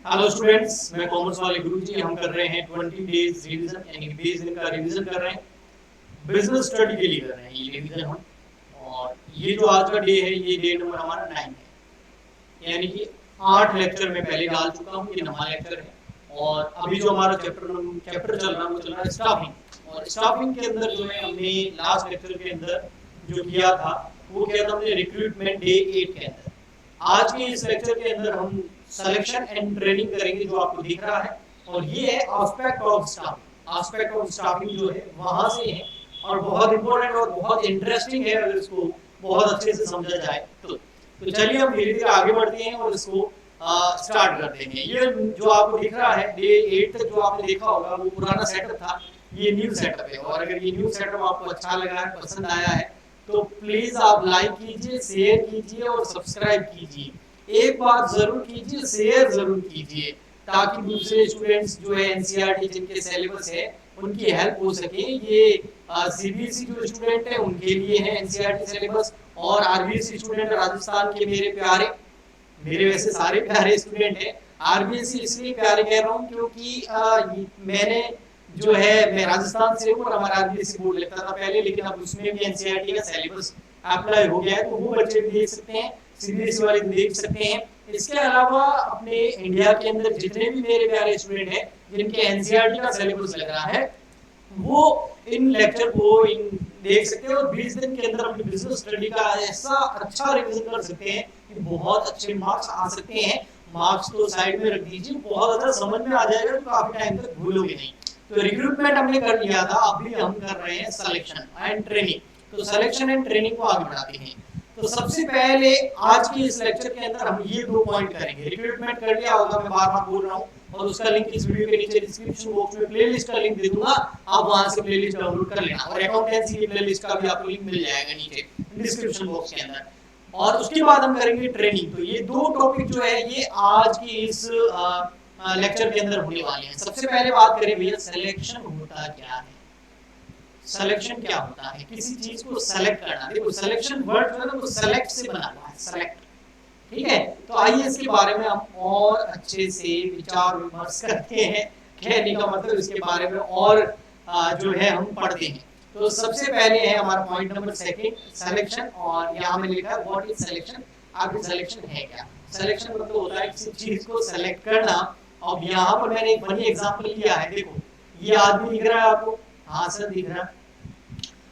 Hello students, मैं commerce वाले गुरुजी। हम कर रहे हैं 20 डेज रिवीजन, यानी 20 दिन का रिवीजन कर रहे हैं। बिजनेस स्टडी के लिए कर रहे हैं ये रिवीजन हम। और ये जो आज का डे है, ये डे नंबर हमारा 9 है, यानी कि 8 लेक्चर मैं पहले डाल चुका हूँ, ये 9वां लेक्चर है। और अभी जो हमारा चैप्टर चल रहा है वो चल रहा है स्टाफिंग। और स्टाफिंग के अंदर जो है हमने लास्ट लेक्चर के अंदर जो किया था वो किया था हमने रिक्रूटमेंट डे 8 के अंदर। आज के इस लेक्चर के अंदर हम सिलेक्शन एंड ट्रेनिंग करेंगे, जो आपको दिख रहा है। और ये है aspect of staffing. Aspect of staffing जो है वहां से है और बहुत इंपॉर्टेंट और बहुत इंटरेस्टिंग है अगर इसको बहुत अच्छे से समझा जाए तो चलिए हम धीरे धीरे आगे बढ़ते हैं और इसको स्टार्ट करते हैं। ये जो आपको दिख रहा है डे 8 तक जो आपने देखा होगा वो पुराना सेटअप था, ये न्यू सेटअप है। और अगर ये न्यू सेटअप आपको अच्छा लगा है, पसंद आया है, तो प्लीज आप लाइक कीजिए, शेयर कीजिए और सब्सक्राइब कीजिए। एक बात जरूर कीजिए, शेयर जरूर कीजिए, ताकि दूसरे स्टूडेंट्स जो है एनसीईआरटी जिनके सिलेबस है उनकी हेल्प हो सके। ये सीबीएसई जो स्टूडेंट है उनके लिए है एनसीईआरटी सिलेबस, और आरबीएसई स्टूडेंट राजस्थान के मेरे प्यारे, मेरे वैसे सारे प्यारे स्टूडेंट हैं। आरबीएसई इसलिए प्यारे कह रहा हूँ क्योंकि मैंने जो है मैं राजस्थान से हूँ और हमारा आरबीएसई बोर्ड लेता था पहले, लेकिन अब उसमें भी एनसीईआरटी का सिलेबस अप्लाई हो गया है, तो वो बच्चे भी देख सकते हैं, सीबीएसई वाले भी देख सकते हैं। इसके अलावा अपने इंडिया के अंदर जितने भी मेरे प्यारे स्टूडेंट हैं जिनके एनसीईआरटी का सिलेबस लग रहा है, वो इन लेक्चर को देख सकते हैं और 20 दिन के अंदर अपनी बिजनेस स्टडी का ऐसा अच्छा रिवीजन कर सकते हैं कि बहुत अच्छे मार्क्स आ सकते हैं। मार्क्स तो साइड में रख दीजिए, बहुत ज्यादा समझ में आ जाएगा तो काफी टाइम तक भूलोगे नहीं। तो रिक्रूटमेंट हमने कर लिया था, अभी हम कर रहे हैं सिलेक्शन एंड ट्रेनिंग। तो सिलेक्शन एंड ट्रेनिंग को आगे बढ़ाते हैं। तो सबसे पहले आज के इस लेक्चर के अंदर हम ये 2 पॉइंट करेंगे। रिक्रूटमेंट कर लिया होगा, मैं बार बार बोल रहा हूँ, और उसका लिंक इस वीडियो के नीचे डिस्क्रिप्शन बॉक्स में प्लेलिस्ट का लिंक दे दूंगा, आप वहां से प्लेलिस्ट डाउनलोड कर लेना। और अकाउंटेंसी की प्लेलिस्ट का भी आपको लिंक मिल जाएगा नीचे डिस्क्रिप्शन बॉक्स के अंदर। और उसके बाद हम करेंगे ट्रेनिंग। तो ये 2 टॉपिक जो है ये आज की इस लेक्चर के अंदर होने वाले हैं। सबसे पहले बात करें भैया, सिलेक्शन होता क्या है। सिलेक्शन क्या होता है, किसी चीज को सेलेक्ट करना। देखो सिलेक्शन वर्ड जो है ना वो सेलेक्ट से बना हुआ है, सेलेक्ट, ठीक है। तो आइए इसके बारे में हम और अच्छे से विचार विमर्श करते हैं। कहने का मतलब इसके बारे में और जो है हम पढ़ते हैं। तो सबसे पहले है हमारा पॉइंट नंबर 2 सिलेक्शन, और यहाँ में लिखा है व्हाट इज सिलेक्शन। अब सिलेक्शन है क्या। सिलेक्शन मतलब होता है किसी चीज को सेलेक्ट करना। अब यहाँ पर मैंने एक फनी एग्जांपल लिया है। देखो ये आदमी दिख रहा है आपको, हाँ सर दिख रहा है।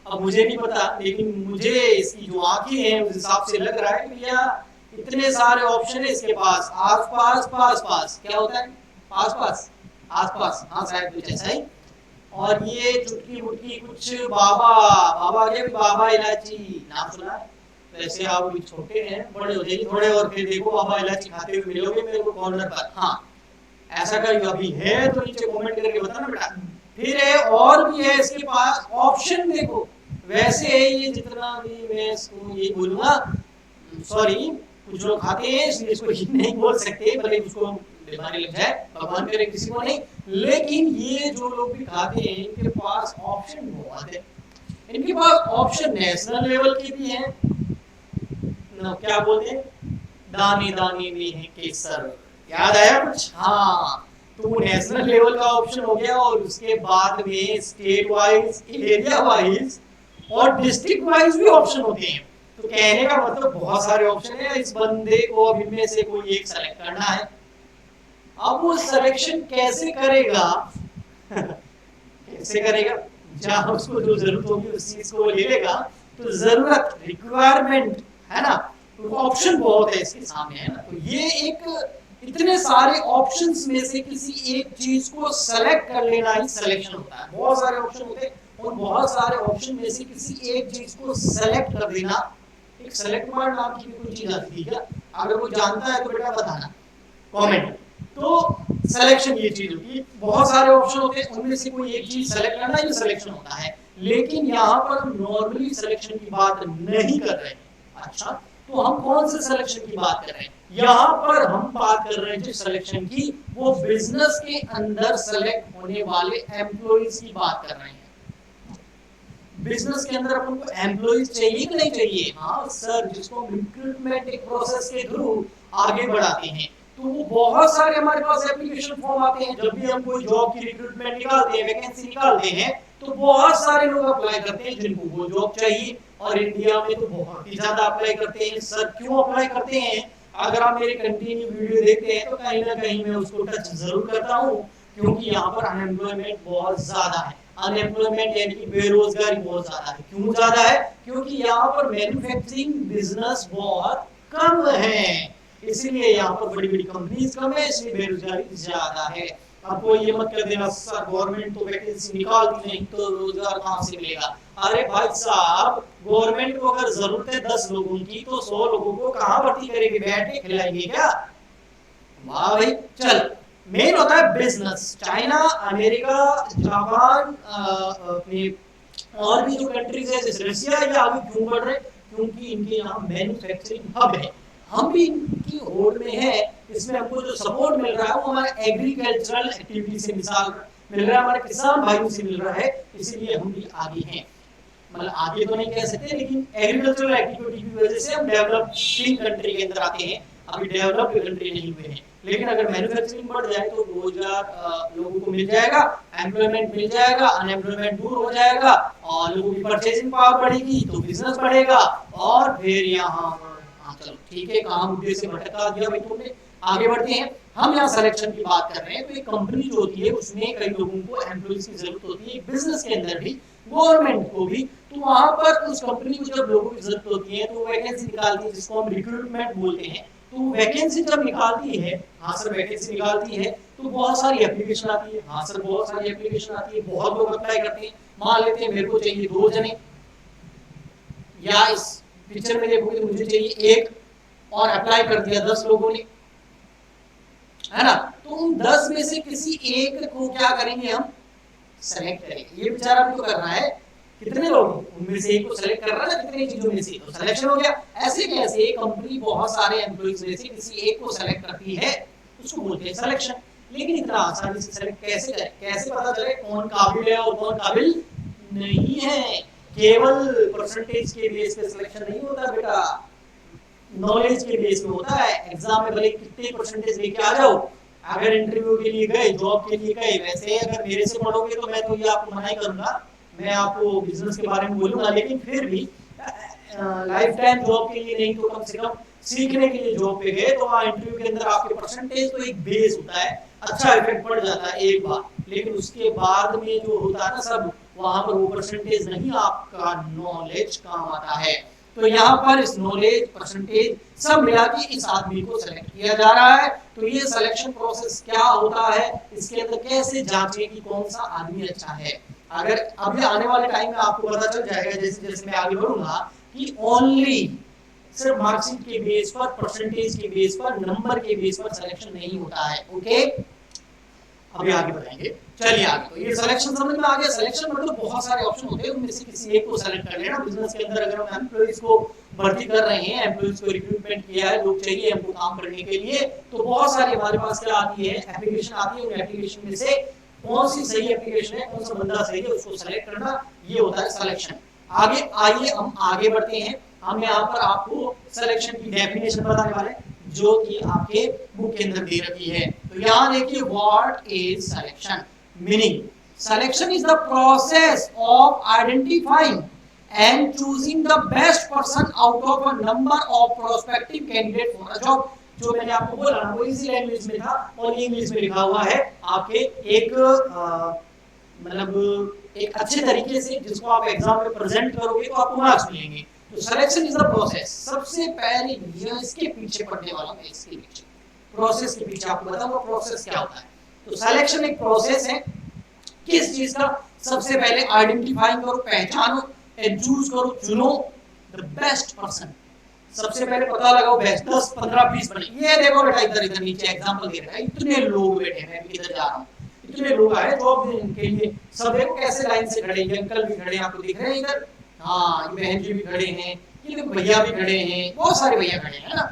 अब मुझे नहीं पता, लेकिन मुझे इसकी जो आंखें हैं उस हिसाब से लग रहा है कि भैया इतने सारे ऑप्शन है इसके पास। आस पास पास पास क्या होता है, पास पास आस पास, हाँ शायद कुछ ऐसा ही। और ये चुटकी मुटकी कुछ बाबा बाबा के बाबा इलायची नाम सुना है। वैसे आप भी छोटे हैं, बड़े हो जाइए थोड़े और फिर देखो बाबा इलायची खाते हुए मिलोगे मेरे को कॉर्नर पर। हाँ ऐसा करिए, अभी है तो नीचे कमेंट करके बताना बेटा। फिर है और भी है इसके पास ऑप्शन, देखो वैसे है ये, जितना भी मैं इसको ये बोलूंगा, सॉरी कुछ लोग खाते हैं इसलिए इसको नहीं बोल सकते, भले उसको बीमारी लग जाए, भगवान करे किसी को नहीं। लेकिन ये जो लोग भी खाते हैं इनके पास ऑप्शन बहुत है। इनके पास ऑप्शन नेशनल लेवल के भी हैं ना, क्या बोलते हैं, दानी दानी में है केसर, याद आया कुछ। हाँ तो वो नेशनल लेवल का ऑप्शन हो गया, और उसके बाद में स्टेट वाइज, एरिया वाइज और डिस्ट्रिक्ट वाइज भी ऑप्शन होते हैं। तो कहने का मतलब बहुत सारे ऑप्शन है, इस बंदे को अब इनमें से कोई एक सेलेक्ट करना है। अब वो सिलेक्शन कैसे करेगा कैसे करेगा, जहां उसको जो जरूरत होगी उस चीज को ले लेगा। तो जरूरत, रिक्वायरमेंट है ना, तो ऑप्शन बहुत है इसके सामने, है ना। तो ये एक इतने सारे ऑप्शंस में से किसी एक चीज को सेलेक्ट कर लेना ही सिलेक्शन होता है। बहुत सारे ऑप्शन होते हैं और बहुत सारे ऑप्शन में से किसी एक चीज को सेलेक्ट कर देना। एक सेलेक्ट वर्ड नाम की भी कोई चीज आती है क्या, अगर वो जानता है तो बेटा बताना कमेंट। तो सिलेक्शन ये चीज होती है, बहुत सारे ऑप्शन होते हैं उनमें से कोई एक चीज सेलेक्ट करना ये सिलेक्शन होता है। लेकिन यहाँ पर हम नॉर्मली सिलेक्शन की बात नहीं कर रहे हैं। अच्छा तो हम कौन से सिलेक्शन की बात कर रहे हैं, यहाँ पर हम बात कर रहे हैं जो सिलेक्शन की, वो बिजनेस के अंदर सेलेक्ट होने वाले एम्प्लॉइज की बात कर रहे हैं। बिजनेस के अंदर अपन को एम्प्लॉइज चाहिए कि नहीं चाहिए, हाँ सर, जिसको रिक्रूटमेंट एक प्रोसेस के थ्रू आगे बढ़ाते हैं। तो वो बहुत सारे हमारे पास एप्लीकेशन फॉर्म आते हैं। जब भी हम कोई जॉब की रिक्रूटमेंट निकालते हैं, वैकेंसी निकालते हैं, तो बहुत सारे लोग अप्लाई करते हैं जिनको वो जॉब चाहिए। और इंडिया में तो बहुत ही ज्यादा अप्लाई करते हैं। सर क्यों अप्लाई करते हैं? अगर आप मेरे कंटिन्यू वीडियो देखते हैं तो कहीं ना कहीं मैं उसको टच जरूर करता हूँ, क्योंकि यहाँ पर अनएम्प्लॉयमेंट बहुत ज्यादा है। अनएम्प्लॉयमेंट यानी कि बेरोजगारी बहुत ज्यादा है। क्यों ज्यादा है? क्योंकि यहाँ पर मैन्युफैक्चरिंग बिजनेस बहुत कम है, इसलिए यहाँ पर बड़ी बड़ी कंपनीज कम है, इसलिए बेरोजगारी ज्यादा है। अब कोई ये मत कर देना सर गवर्नमेंट तो वैकेंसी निकालती नहीं तो रोजगार कहाँ से मिलेगा। अरे भाई साहब, गवर्नमेंट को अगर जरूरत है 10 लोगों की तो 100 लोगों को कहाँ भर्ती करेगी? बैठ के खिलाएंगे क्या? वाह भाई। चल, मेन होता है बिजनेस। चाइना, अमेरिका, जापान, अपने और भी जो कंट्रीज है जैसे रशिया, ये आगे क्यों बढ़ रहे? क्योंकि इनके यहाँ मैन्युफैक्चरिंग हब है। हम भी इनकी होड़ में है। इसमें हमको जो सपोर्ट मिल रहा है वो हमारे एग्रीकल्चरल एक्टिविटी से मिसाल मिल रहा है, हमारे किसान भाइयों से मिल रहा है, इसीलिए हम भी आगे हैं। मतलब आगे तो नहीं कह सकते, लेकिन एग्रीकल्चरल एक्टिविटी की वजह से हम डेवलपिंग कंट्री के अंदर आते हैं। अभी डेवलप्ड कंट्री नहीं हुए हैं, लेकिन अगर मैन्युफैक्चरिंग बढ़ जाए तो रोजगार लोगों को मिल जाएगा, एम्प्लॉयमेंट मिल जाएगा, अनएम्प्लॉयमेंट दूर हो जाएगा और लोगों की परचेजिंग पावर बढ़ेगी तो बिजनेस बढ़ेगा। और फिर यहाँ चलो ठीक है, कहाँ मुद्दे से भटका दिया भाई तुमने। आगे बढ़ते हैं। हम यहाँ सिलेक्शन की बात कर रहे हैं। तो एक कंपनी जो होती है उसमें कई लोगों को एम्प्लॉइज की जरूरत होती है, बिजनेस के अंदर भी, गवर्नमेंट को भी। तो वहां पर उस कंपनी को जब लोगों की जरूरत होती है तो वैकेंसी निकालती है, जिसको हम रिक्रूटमेंट बोलते हैं। तो वैकेंसी जब निकालती है, हाँ सर वैकेंसी निकालती है, तो बहुत सारी एप्लीकेशन आती है। हाँ सर बहुत सारी एप्लीकेशन आती है, बहुत लोग अप्लाई करते हैं। मान लेते हैं मेरे को चाहिए 2 जने, या इस पिक्चर में देखोगे तो मुझे चाहिए 1, और अप्लाई कर दिया 10 लोगों ने, है ना? तो उन 10 में से किसी एक को क्या करेंगे? हम सेलेक्ट करेंगे। ये बेचारा भी तो कर रहा है, कितने लोग उनमें से एक को सेलेक्ट कर रहा है ना, कितनी चीजों में से, तो सिलेक्शन हो गया। ऐसे कैसे कंपनी बहुत सारे एम्प्लॉइज में से किसी एक को सेलेक्ट करती है, उसको बोलते हैं सिलेक्शन। लेकिन इतना आसानी से सेलेक्ट कैसे करें? कैसे पता चले कौन काबिल है और कौन काबिल नहीं है? केवल परसेंटेज के बेस पे सिलेक्शन नहीं होता बेटा, नॉलेज के बेस पे होता है। एग्जाम में भले कितने परसेंटेज लेके आ जाओ, अगर इंटरव्यू के लिए गए, जॉब के लिए गए, वैसे अगर मेरे से पढ़ोगे तो मैं तो ये आपको मना ही करूंगा, मैं आपको बिजनेस के बारे में बोलूंगा। लेकिन फिर भी लाइफ टाइम जॉब के लिए नहीं तो कम से कम सीखने के लिए जॉब पे गए तो वहाँ इंटरव्यू के अंदर आपके परसेंटेज तो एक बेस होता है, अच्छा इफेक्ट पड़ जाता है एक बार। लेकिन उसके बाद में जो होता है ना सब, वहां पर वो परसेंटेज नहीं, आपका नॉलेज काम आता है। तो यहाँ पर इस नॉलेज, परसेंटेज सब मिला के इस आदमी को सेलेक्ट किया जा रहा है। तो ये सिलेक्शन प्रोसेस क्या होता है, इसके अंदर कैसे जांचें कि कौन सा आदमी अच्छा है। अगर अभी आने वाले टाइम में आपको पता चल जाएगा जैसे जैसे मैं आगे बढ़ूंगा कि ओनली सिर्फ मार्कशीट के बेस पर, परसेंटेज के बेस पर, नंबर के बेस पर सिलेक्शन नहीं होता है। ओके, अभी आगे बढ़ाएंगे। चलिए आगे। तो ये सिलेक्शन समझ में आ गया। सिलेक्शन मतलब बहुत सारे ऑप्शन होते हैं, उनमें से किसी एक को सेलेक्ट कर लेना। बिजनेस के अंदर अगर हम एम्प्लॉइज को भर्ती कर रहे हैं, एम्प्लॉइज को रिक्रूटमेंट किया है, लोग चाहिए हमको काम करने के लिए, तो बहुत सारी हमारे पास क्या आती है, एप्लीकेशन आती है। उन एप्लीकेशन में से कौन सी सही एप्लीकेशन है, कौन सा बंदा सही है, उसको सेलेक्ट करना, ये होता है सिलेक्शन। आगे आइए हम आगे बढ़ते हैं। हम यहाँ पर आपको सिलेक्शन की डेफिनेशन बताने वाले हैं जो कि आपके बुक के अंदर दे रखी है। तो यहाँ देखिए, what is selection? Meaning, selection is the process of identifying and choosing the best person out of a number of prospective candidate for a job। जो मैंने आपको बोला ना, वो इजी लैंग्वेज में था और इंग्लिश में लिखा हुआ है आपके एक मतलब एक अच्छे तरीके से, जिसको आप एग्जाम में प्रेजेंट करोगे तो आपको मार्क्स मिलेंगे। तो सिलेक्शन इज द प्रोसेस। सबसे पहले ये इसके पीछे पढ़ने वाला मैं, इसके पीछे प्रोसेस के पीछे आपको बताऊंगा प्रोसेस क्या होता है। तो सिलेक्शन एक प्रोसेस है किस चीज का? सबसे पहले आइडेंटिफाई करो, पहचानो, एंड चूज करो, चुनो द बेस्ट पर्सन। सबसे पहले पता लगाओ बेस्ट, 10 15 20 बने। ये देखो बेटा, इधर इधर नीचे एग्जांपल दे रहा है, इतने लोग बैठे हैं, मैं इधर जा रहा हूं, इतने लोग आए जॉब देने के लिए। सब देखो कैसे लाइन से खड़े हैं, अंकल भी खड़े हैं, आपको दिख रहे हैं इधर, हाँ ये बहन जी भी खड़े हैं, ये भैया भी खड़े हैं, बहुत सारे भैया खड़े हैं ना।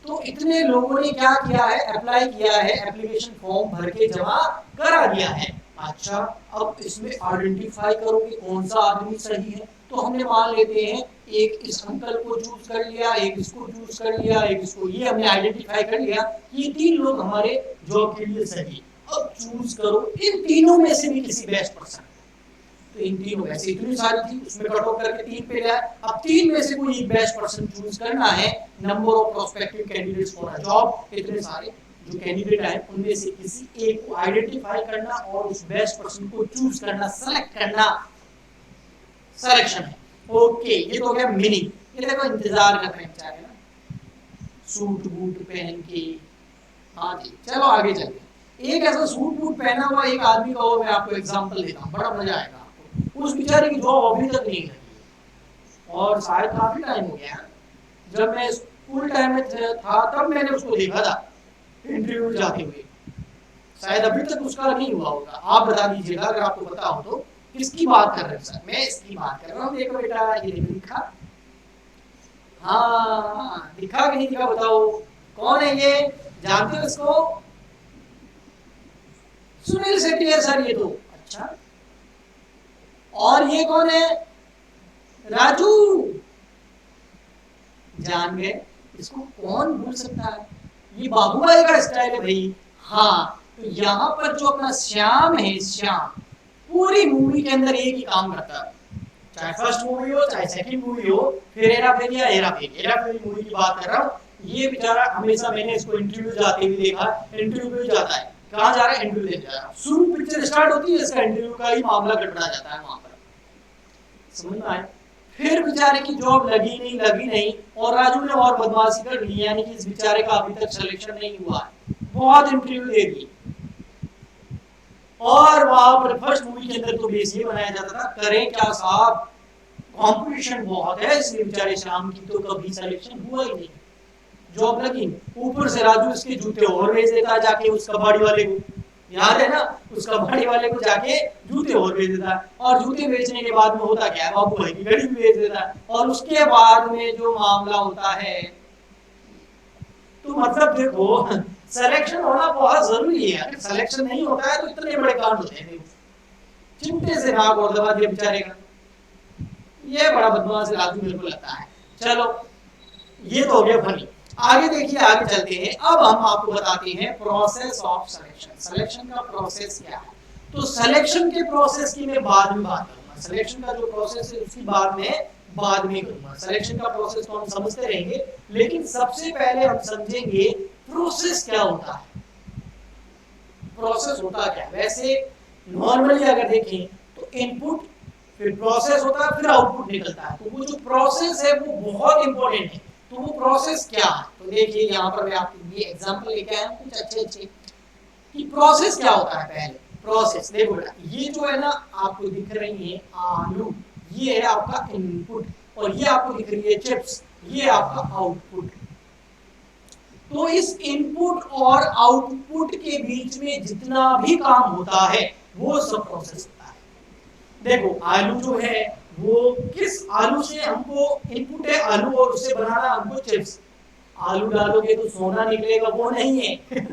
तो इतने लोगों ने क्या किया है, अप्लाई किया है, एप्लीकेशन फॉर्म भर के जमा करा दिया है। अच्छा, अब इसमें आइडेंटिफाई करो कि कौन सा आदमी सही है। तो हमने मान लेते हैं एक इस अंकल को चूज कर लिया, एक इसको चूज कर लिया, एक इसको, ये हमने आइडेंटिफाई कर लिया, ये 3 लोग हमारे जॉब के लिए सही। अब चूज करो इन तीनों में से भी किसी बेस्ट पर्सन। तो इन तीनों में से इतनी सारी थी, उसमें कट ऑफ करके 3 पे लाया। अब 3 में से कोई एक बेस्ट पर्सन चूज करना है। Number of prospective candidates for a job, इतने सारे जो कैंडिडेट आए उनमें से किसी एक को आइडेंटिफाई करना और उस बेस्ट पर्सन को चूज करना, सेलेक्ट करना, सिलेक्शन है। ओके, ये तो हो गया मीनिंग। ये देखो इंतजार कर रहे हैं बेचारे ना, सूट बूट पहन के। हाँ जी, चलो आगे चलते। एक ऐसा सूट बूट पहना हुआ एक आदमी का और मैं आपको एग्जांपल देता हूँ, बड़ा मजा आएगा आपको। उस बेचारे की जॉब अभी तक नहीं लगी और शायद काफी टाइम हो गया। जब मैं स्कूल टाइम में था तब मैंने उसको देखा था इंटरव्यू जाते हुए, शायद अभी तक उसका नहीं हुआ होगा। आप बता दीजिएगा अगर आपको पता हो तो। किसकी बात कर रहे हैं सर? मैं इसकी बात कर रहा हूँ। देखो बेटा, ये देखो दिखा, हाँ दिखा कि नहीं दिखा बताओ, कौन है ये? जानते हो इसको? सुनील शेट्टी है सर ये तो। अच्छा, और ये कौन है? राजू। जान गए, इसको कौन भूल सकता है? ये बाबूभाई का स्टाइल है भाई। हाँ, तो यहाँ पर जो अपना श्याम है, श्याम पूरी मूवी के अंदर एक ही काम करता है, चाहे फर्स्ट मूवी हो चाहे सेकंड मूवी हो, फिर हेरा फेरी या हेरा फेरी मूवी की बात कर रहा हूँ। ये बेचारा हमेशा, मैंने इसको इंटरव्यू जाते हुए देखा, इंटरव्यू पे जाता है। कहाँ जा रहा है? इंटरव्यू देने जा रहा है। शुरू पिक्चर स्टार्ट होती है, इसका इंटरव्यू का ही मामला गड़बड़ा जाता है वहां पर। समझ में आए? फिर बेचारे की जॉब लगी नहीं, और राजू ने और बदमाशी कर ली, यानी कि इस बेचारे का अभी तक सिलेक्शन नहीं हुआ है। बहुत इंटरव्यू दे दी और वहां पर फर्स्ट मूवी के अंदर तो बेस ये बनाया जाता था, करें क्या साहब, कंपटीशन बहुत है, इसलिए बेचारे शाम की तो कभी सिलेक्शन हुआ ही नहीं, जॉब लगी। ऊपर से राजू इसके जूते और बेच देता है जाके उस कबाड़ी वाले को, याद है ना, उस कबाड़ी वाले को जाके जूते और बेच देता है। और जूते बेचने के बाद में होता क्या है, बाबू भाई की घड़ी भी बेच देता है। और उसके बाद में जो मामला होता है, तो मतलब देखो सिलेक्शन होना बहुत जरूरी है। अगर सिलेक्शन नहीं होता है तो इतने बड़े कांड होते हैं। चिमटे से नाक और दबा दिया बेचारे का। ये बड़ा बदमाश राजू मेरे को लगता है। चलो, ये तो हो गया फनी। आगे देखिए, आगे चलते हैं। अब हम आपको बताते हैं प्रोसेस ऑफ सिलेक्शन। सिलेक्शन का प्रोसेस क्या है? तो सिलेक्शन के प्रोसेस की मैं बाद में बात करूंगा। सिलेक्शन का जो प्रोसेस है उसकी बाद में करूंगा। सिलेक्शन का प्रोसेस तो हम समझते रहेंगे, लेकिन सबसे पहले हम समझेंगे प्रोसेस क्या होता है। प्रोसेस होता क्या है? वैसे नॉर्मली अगर देखें तो इनपुट, फिर प्रोसेस होता है, फिर आउटपुट निकलता है। तो वो जो प्रोसेस है वो बहुत इंपॉर्टेंट है। तो वो प्रोसेस क्या है? तो देखिए यहाँ पर मैं आपके लिए एग्जांपल लेके आया हूँ कुछ अच्छे कि प्रोसेस क्या होता है। पहले प्रोसेस देखो बेटा, ये जो है ना आपको दिख रही है आलू, ये है आपका इनपुट, और ये आपको दिख रही है चिप्स, ये आपका आउटपुट। तो इस इनपुट और आउटपुट के बीच में जितना भी काम होता है वो सब प्रोसेस होता है। देखो आलू जो है वो किस आलू से, हमको इनपुट है आलू और उससे बनाना हमको चिप्स। आलू डालोगे तो सोना निकलेगा, वो नहीं है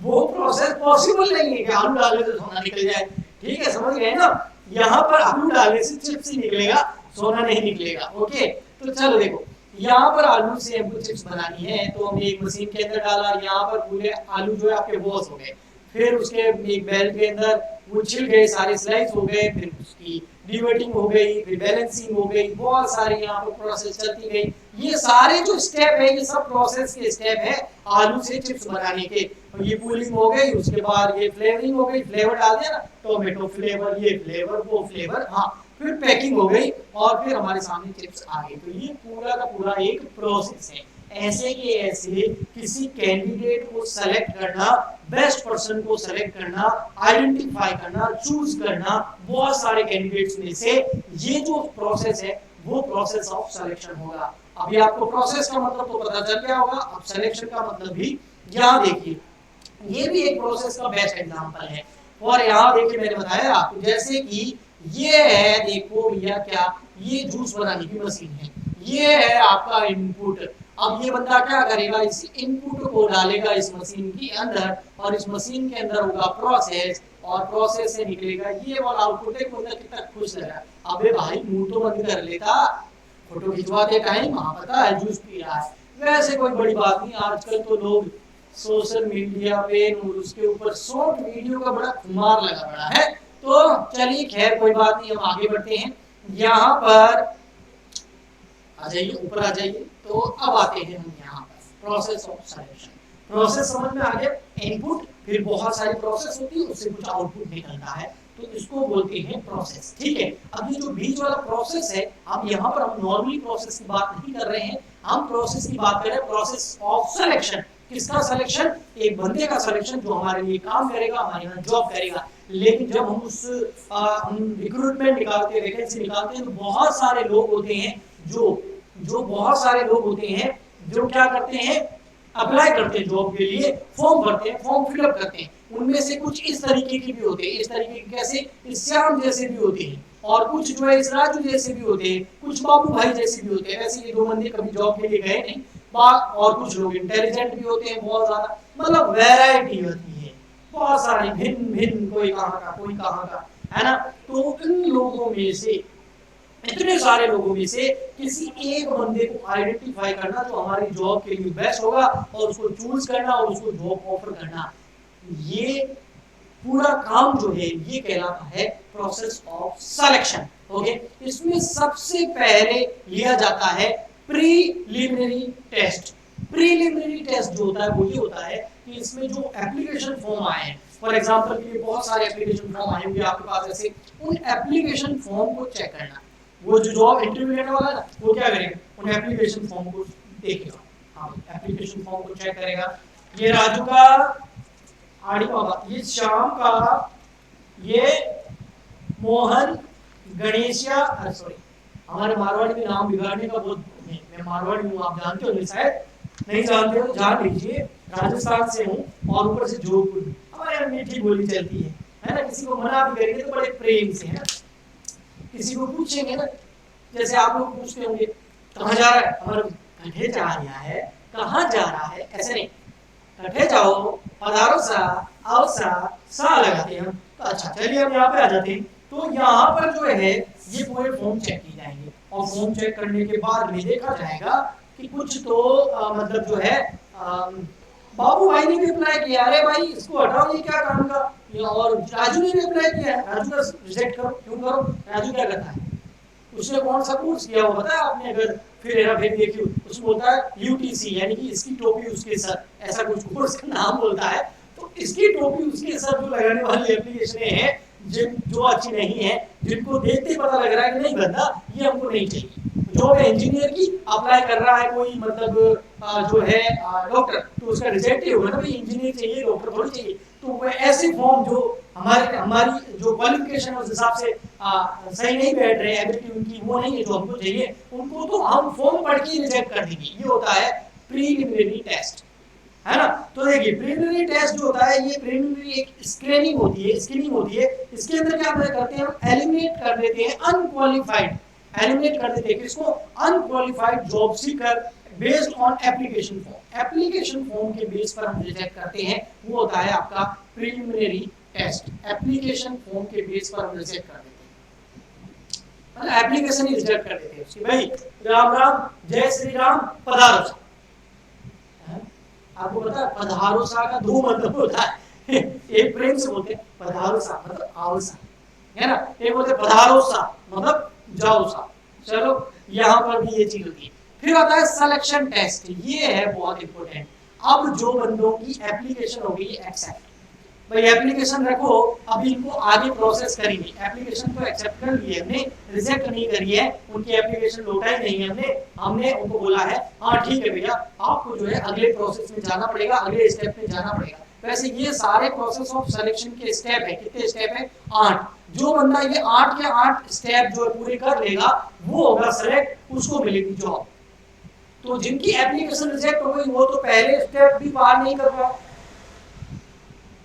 वो प्रोसेस पॉसिबल नहीं है कि आलू डाले तो सोना निकल जाए। ठीक है, समझ गए ना? यहाँ पर आलू डालने से चिप्स ही निकलेगा, सोना नहीं निकलेगा। ओके, तो चलो देखो, यहाँ पर आलू से हमको चिप्स बनानी है, तो हमने एक मशीन के अंदर डाला, यहाँ पर पूरे आलू जो है आपके वॉश हो गए, फिर उसके एक बैल के अंदर वो छिल गए, सारे स्लाइस हो गए, फिर उसकी डिवेटिंग हो गई, फिर बैलेंसिंग हो गई, बहुत सारे यहाँ पर प्रोसेस चलती गई। ये सारे जो स्टेप है ये सब प्रोसेस के स्टेप है आलू से चिप्स बनाने के। और ये कूलिंग हो गई, उसके बाद ये फ्लेवरिंग हो गई, फ्लेवर डाल दिया ना, टोमेटो फ्लेवर, ये फ्लेवर, वो फ्लेवर, हाँ, फिर पैकिंग हो गई और फिर हमारे सामने चिप्स आ गई। तो ये पूरा का पूरा एक प्रोसेस है। ऐसे के ऐसे किसी कैंडिडेट को सेलेक्ट करना, बेस्ट पर्सन को सेलेक्ट करना, आइडेंटिफाई करना, चूज करना, बहुत सारे कैंडिडेट्स में से ये जो प्रोसेस है वो प्रोसेस ऑफ सिलेक्शन होगा। अभी आपको प्रोसेस का मतलब तो पता चल गया होगा, अब सिलेक्शन का मतलब भी यहाँ देखिए, ये भी एक प्रोसेस का बेस्ट एग्जांपल है। और यहाँ देखिए मैंने बताया आपको, जैसे कि ये है, देखो भैया क्या, ये जूस बनाने की मशीन है, ये है आपका इनपुट। अब ये बंदा क्या करेगा, इस इनपुट को डालेगा इस मशीन के अंदर और इस मशीन के अंदर होगा प्रोसेस और प्रोसेस से निकलेगा ये वाला आउटपुट। है बंदा कितना खुश लग रहा है। अबे भाई मुंह तो बंद कर लेता, फोटो खिंचवाते टाइम वहां पता है जूस पी रहा है। वैसे कोई बड़ी बात नहीं, आजकल तो लोग सोशल मीडिया पे उसके ऊपर शॉर्ट वीडियो का बड़ा खुमार लगा पड़ा है। तो चलिए खैर कोई बात नहीं, हम आगे बढ़ते हैं। यहाँ पर आ जाइए, ऊपर आ जाइए। तो अब आते हैं हम यहाँ पर प्रोसेस ऑफ सिलेक्शन। प्रोसेस समझ में आ गया, इनपुट फिर बहुत सारी प्रोसेस होती है, उससे कुछ आउटपुट निकलता है, तो इसको बोलते हैं प्रोसेस। ठीक है, अब ये जो बीच वाला प्रोसेस है, अब यहाँ पर हम नॉर्मली प्रोसेस की बात नहीं कर रहे हैं, हम प्रोसेस की बात कर रहे हैं प्रोसेस ऑफ सिलेक्शन। किसका सिलेक्शन? एक बंदे का सिलेक्शन जो हमारे लिए काम करेगा, हमारे यहाँ जॉब करेगा। लेकिन जब हम उस रिक्रूटमेंट निकालते हैं, वैकेंसी निकालते हैं, तो बहुत सारे लोग होते हैं जो बहुत सारे लोग होते हैं जो क्या करते हैं, अप्लाई करते हैं जॉब के लिए, फॉर्म भरते हैं, फॉर्म फिलअप करते हैं। उनमें से कुछ इस तरीके की भी होते हैं, इस तरीके के कैसे, इस श्याम जैसे भी होते हैं, और कुछ जो है इस राजू जैसे भी होते हैं, कुछ बाबू भाई जैसे भी होते हैं। वैसे ये दो बंदे कभी जॉब के लिए गए नहीं, और कुछ लोग इंटेलिजेंट भी होते हैं बहुत ज्यादा, मतलब वैरायटी होती है बहुत सारी, भिन्न भिन्न, कोई कहाँ का कोई कहाँ का, है ना। तो इन लोगों में से, इतने सारे लोगों में से किसी एक बंदे को आइडेंटिफाई करना जो हमारी जॉब के लिए बेस्ट होगा और उसको चूज करना और उसको जॉब ऑफर करना, ये पूरा काम जो है ये कहलाता है प्रोसेस ऑफ सिलेक्शन। ओके, इसमें सबसे पहले लिया जाता है प्रीलिमिनरी टेस्ट। प्रीलिमिनरी टेस्ट जो होता है वो ये होता है कि इसमें जो एप्लीकेशन फॉर्म आए हैं, फॉर एग्जांपल के लिए बहुत सारे एप्लीकेशन फॉर्म आए होंगे आपके पास, ऐसे उन एप्लीकेशन फॉर्म को चेक करना। वो जो जॉब इंटरव्यू लेने वाला है ना, वो क्या करेगा, उन एप्लीकेशन फॉर्म को देखेगा, हाँ एप्लीकेशन फॉर्म को चेक करेगा। ये राजू का, आड़ी बाबा, ये श्याम का, ये मोहन, गणेशिया, सॉरी हमारे मारवाड़ी में नाम बिगाड़ने का बहुत, मैं मारवाड़ी हूँ, आप जानते हो शायद नहीं जानते हो, जान लीजिए, राजस्थान से हूँ और ऊपर से जोधपुर। हमारे यहाँ मीठी बोली चलती है ना, किसी को मना भी करेंगे तो बड़े प्रेम से, है ना। किसी को पूछेंगे ना, जैसे आप लोग पूछते होंगे कहाँ जा रहा है, हमारे कठे जा रहा है, कहाँ जा रहा है, ऐसे नहीं, कठे जाओ, पधारो सा, आओ सा लगाते हैं हम। तो अच्छा चलिए हम यहाँ पे आ जाते हैं। तो यहाँ पर जो है ये पूरे फॉर्म चेक किए जाएंगे और फॉर्म चेक करने के बाद में देखा जाएगा कि कुछ तो मतलब जो है बाबू भाई ने भी अप्लाई किया, अरे भाई इसको हटाओ, ये क्या काम का, और राजू ने भी अप्लाई किया है, राजू का रिजेक्ट करो। क्यों करो? राजू क्या करता है, उसने कौन सा कोर्स किया वो पता है आपने? अगर फिर हेरा फेरी देखी उसमें बोलता है यूटीसी, यानी कि इसकी टोपी उसके सर, ऐसा कुछ कोर्स का नाम बोलता है। तो इसकी टोपी उसके सर जो लगाने वाली एप्लीकेशनें हैं जो अच्छी नहीं है, जिनको देखते पता लग रहा है कि नहीं बंदा ये हमको नहीं चाहिए। जो है इंजीनियर की अप्लाई कर रहा है कोई, मतलब जो है डॉक्टर, तो उसका रिजेक्ट ही होगा ना भाई, इंजीनियर चाहिए डॉक्टर थोड़ी चाहिए। तो वह ऐसे फॉर्म जो हमारी जो क्वालिफिकेशन उस हिसाब से सही नहीं बैठ रहे, एबिलिटी उनकी वो नहीं है जो हमको चाहिए, उनको तो हम फॉर्म पढ़ के रिजेक्ट कर देंगे। ये होता है प्रीलिमिनरी टेस्ट, है ना। तो देखिए प्रीलिमिनरी टेस्ट जो होता है ये प्रीलिमिनरी एक स्क्रीनिंग होती है, इसके अंदर क्या करते हैं हम, एलिमिनेट कर देते हैं अनक्वालिफाइड, एलिमिनेट कर देते हैं किसको, unqualified job seeker based on application form. Application form के बेस पर हम रिजेक्ट करते हैं, वो होता है आपका प्रीलिमिनरी टेस्ट। एप्लीकेशन फॉर्म के बेस पर हम रिजेक्ट कर देते हैं, मतलब एप्लीकेशन ही रिजेक्ट कर देते हैं उसकी, भाई राम राम जय श्री राम पधारो सा। आपको पता है पधारो सा का दो मतलब होता है, एक प्रेम से बोलते हैं पधारो सा मतलब आओ सा, है ना, एक बोलते पधारो सा मतलब जाओ सा। चलो यहाँ पर भी ये चीज होती है। फिर आता है सिलेक्शन टेस्ट, ये है बहुत इंपॉर्टेंट। अब जो बंदों की एप्लीकेशन हो गई एक्सेप्ट, भाई एप्लीकेशन रखो, अभी इनको आगे प्रोसेस करेंगे, एप्लीकेशन को एक्सेप्ट कर लिए हमने, रिजेक्ट नहीं करी है, उनकी एप्लीकेशन लौटाई नहीं है हमने उनको बोला है हाँ ठीक है भैया आपको जो है अगले प्रोसेस में जाना पड़ेगा, अगले स्टेप में जाना पड़ेगा। वैसे ये सारे प्रोसेस ऑफ सिलेक्शन के स्टेप है, कितने स्टेप है? 8। जो बंदा ये 8 के 8 स्टेप जो पूरे कर लेगा वो होगा सिलेक्ट, उसको मिलेगी जॉब। तो जिनकी एप्लीकेशन रिजेक्ट हो गई वो तो पहले स्टेप भी पार नहीं कर पाए,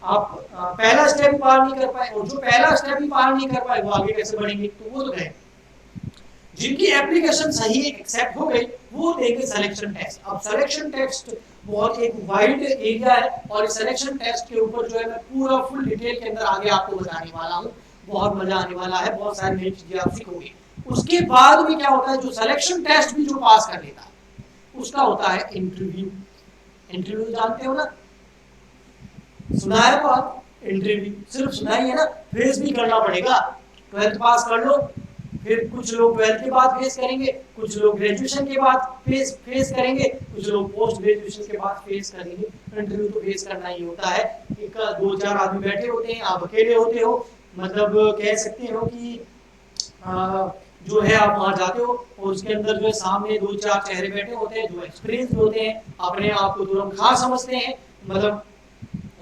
आप पहला स्टेप भी पार नहीं कर पाए, और जो पहला स्टेप भी पार नहीं कर पाए वो आगे कैसे बढ़ेंगे? तो वो तो गए। जिनकी एप्लीकेशन सही एक्सेप्ट हो गई वो देंगे सिलेक्शन टेस्ट। अब सिलेक्शन टेस्ट बहुत एक वाइड एरिया है और इस सिलेक्शन टेस्ट के ऊपर जो है मैं पूरा फुल डिटेल के अंदर आगे आपको बताने वाला हूँ। बहुत मजा आने वाला है, बहुत सारी नई चीजें आप सीखोगे। उसके बाद में क्या होता है, जो सिलेक्शन टेस्ट भी जो पास कर लेता है उसका होता है इंटरव्यू। इंटरव्यू जानते हो ना, सुना है बहुत, इंटरव्यू सिर्फ सुना ही है ना, फेस भी करना पड़ेगा। 12th पास कर लो, फिर कुछ लोग 12th के बाद फेस करेंगे, कुछ लोग ग्रेजुएशन के बाद फेस करेंगे, कुछ लोग पोस्ट ग्रेजुएशन के बाद फेस करेंगे। इंटरव्यू तो फेस करना ही होता है। एक 2-4 आदमी बैठे होते हैं, आप अकेले होते हो, मतलब कह सकते हो कि जो है आप वहां जाते हो और उसके अंदर जो है सामने 2-4 चेहरे बैठे होते हैं जो एक्सपीरियंस होते हैं, अपने आप को तुरंत खास समझते हैं, मतलब